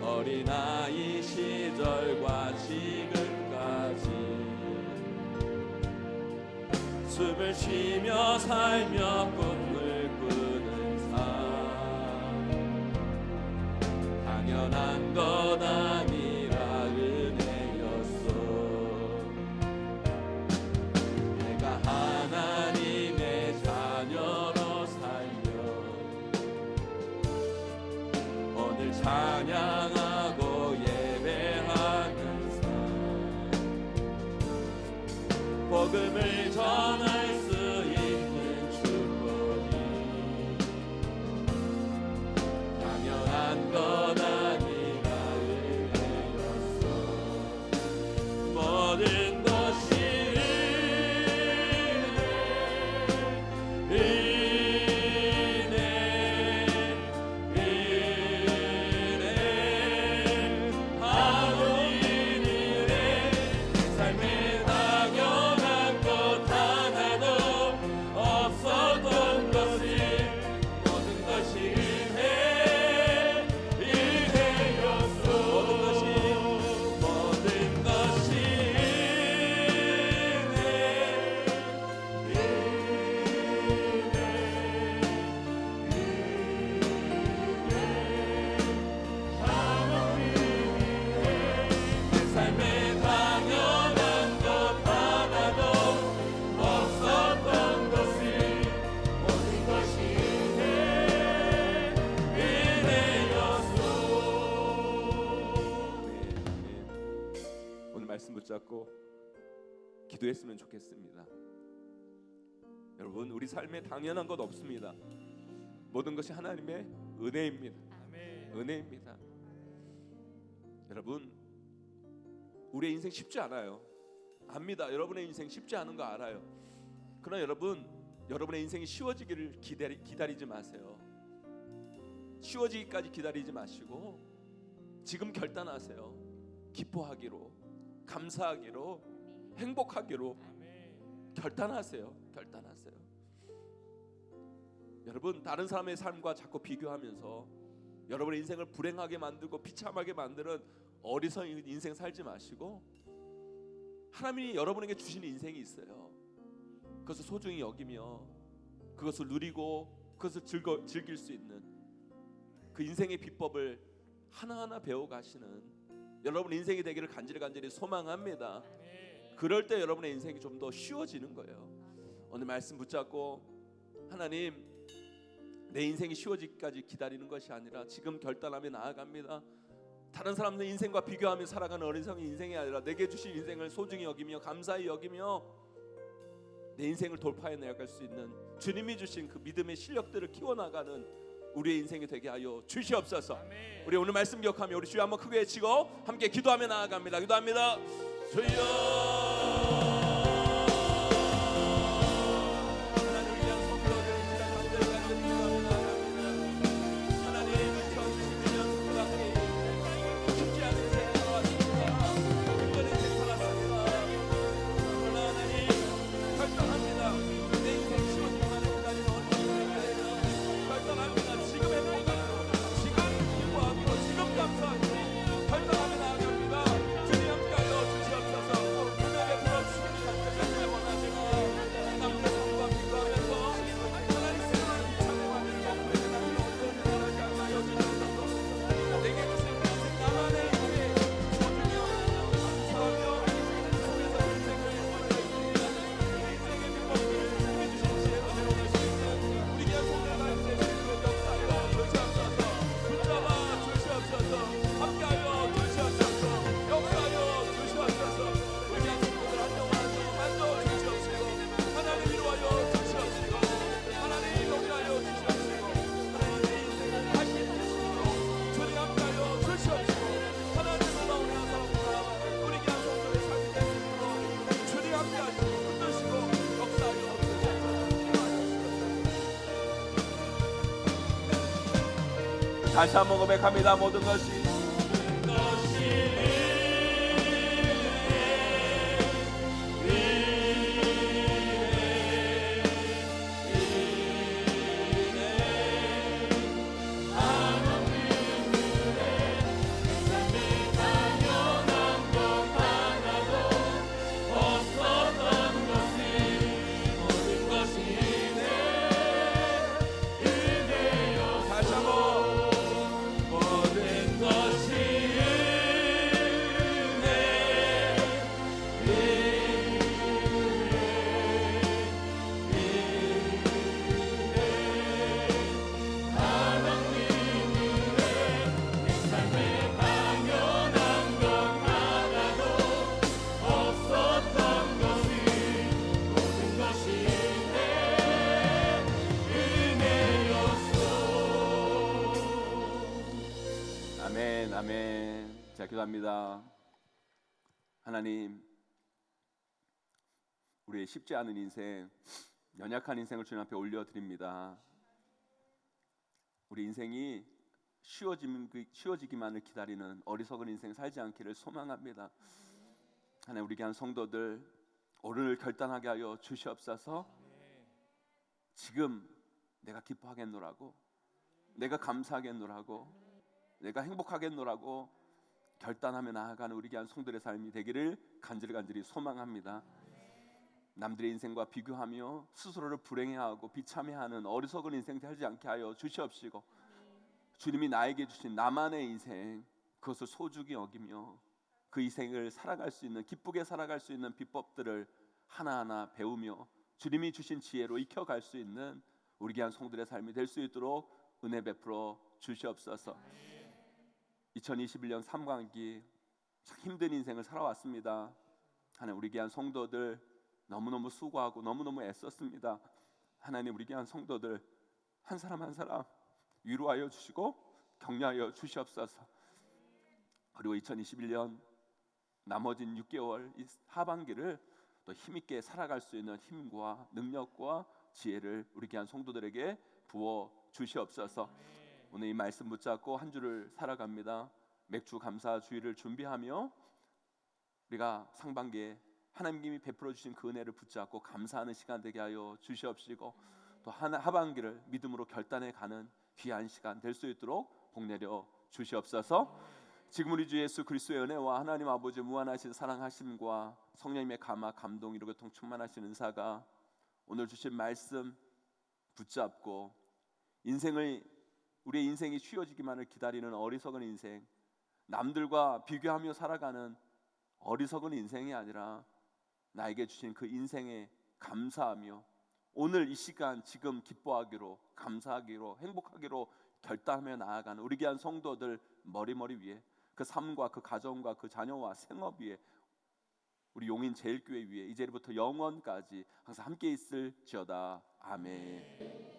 어린아이 시절과 지금까지 숨을 쉬며 살며 꿈을 꾸는 삶, 당연한 것 아니라 은혜였어. 내가 하나님의 자녀로 살며 복음을 전할 수 있는 축복이 당연한 것 아니라 은혜였어. 모든 것이 붙잡고 기도했으면 좋겠습니다. 여러분, 우리 삶에 당연한 것 없습니다. 모든 것이 하나님의 은혜입니다. 은혜입니다. 여러분, 우리의 인생 쉽지 않아요. 압니다. 여러분의 인생 쉽지 않은 거 알아요. 그러나 여러분의 인생이 쉬워지기를 기다리지 마세요. 쉬워지기까지 기다리지 마시고 지금 결단하세요. 기뻐하기로, 감사하기로, 행복하기로 결단하세요. 여러분, 다른 사람의 삶과 자꾸 비교하면서 여러분의 인생을 불행하게 만들고 비참하게 만드는 어리석은 인생 살지 마시고 하나님이 여러분에게 주신 인생이 있어요. 그것을 소중히 여기며 그것을 누리고 그것을 즐길 수 있는 그 인생의 비법을 하나하나 배워가시는 여러분 인생이 되기를 간절히 소망합니다. 그럴 때 여러분의 인생이 좀 더 쉬워지는 거예요. 오늘 말씀 붙잡고 하나님, 내 인생이 쉬워지기까지 기다리는 것이 아니라 지금 결단하며 나아갑니다. 다른 사람들 인생과 비교하며 살아가는 어리석은 인생이 아니라 내게 주신 인생을 소중히 여기며 감사히 여기며 내 인생을 돌파해 나갈 수 있는 주님이 주신 그 믿음의 실력들을 키워나가는 우리의 인생이 되게 하여 주시옵소서. 우리 오늘 말씀 기억하며 우리 주여 한번 크게 외치고 함께 기도하며 나아갑니다. 기도합니다. 주여, 다시 한번 고백합니다. 모든 것이 모든 것 아멘. 자, 기도합니다. 하나님, 우리의 쉽지 않은 인생, 연약한 인생을 주님 앞에 올려드립니다. 우리 인생이 쉬워지기만을 기다리는 어리석은 인생 살지 않기를 소망합니다. 하나님, 우리 귀한 성도들 오늘 결단하게 하여 주시옵소서. 지금 내가 기뻐하겠노라고, 내가 감사하겠노라고, 내가 행복하겠노라고 결단하며 나아가는 우리 귀한 성도들의 삶이 되기를 간절히 소망합니다. 남들의 인생과 비교하며 스스로를 불행해하고 비참해하는 어리석은 인생 살지 않게 하여 주시옵시고, 주님이 나에게 주신 나만의 인생, 그것을 소중히 여기며 그 인생을 살아갈 수 있는, 기쁘게 살아갈 수 있는 비법들을 하나하나 배우며 주님이 주신 지혜로 익혀갈 수 있는 우리 귀한 성도들의 삶이 될 수 있도록 은혜 베풀어 주시옵소서. 2021년 3반기 참 힘든 인생을 살아왔습니다. 하나님, 우리 귀한 성도들 너무너무 수고하고 너무너무 애썼습니다. 하나님, 우리 귀한 성도들 한 사람 한 사람 위로하여 주시고 격려하여 주시옵소서. 그리고 2021년 나머진 6개월 이 하반기를 또 힘있게 살아갈 수 있는 힘과 능력과 지혜를 우리 귀한 성도들에게 부어 주시옵소서. 오늘 이 말씀 붙잡고 한 주를 살아갑니다. 맥주 감사 주일을 준비하며 우리가 상반기에 하나님이 베풀어 주신 그 은혜를 붙잡고 감사하는 시간 되게 하여 주시옵시고, 또 하반기를 믿음으로 결단해 가는 귀한 시간 될 수 있도록 복 내려 주시옵소서. 지금 우리 주 예수 그리스도의 은혜와 하나님 아버지 무한하신 사랑하심과 성령님의 감화 감동 이루고 통 충만하신 은사가 오늘 주신 말씀 붙잡고 우리의 인생이 쉬워지기만을 기다리는 어리석은 인생, 남들과 비교하며 살아가는 어리석은 인생이 아니라 나에게 주신 그 인생에 감사하며 오늘 이 시간 지금 기뻐하기로, 감사하기로, 행복하기로 결단하며 나아가는 우리 귀한 성도들 머리머리 위에, 그 삶과 그 가정과 그 자녀와 생업 위에, 우리 용인 제일교회 위에 이제부터 영원까지 항상 함께 있을지어다. 아멘.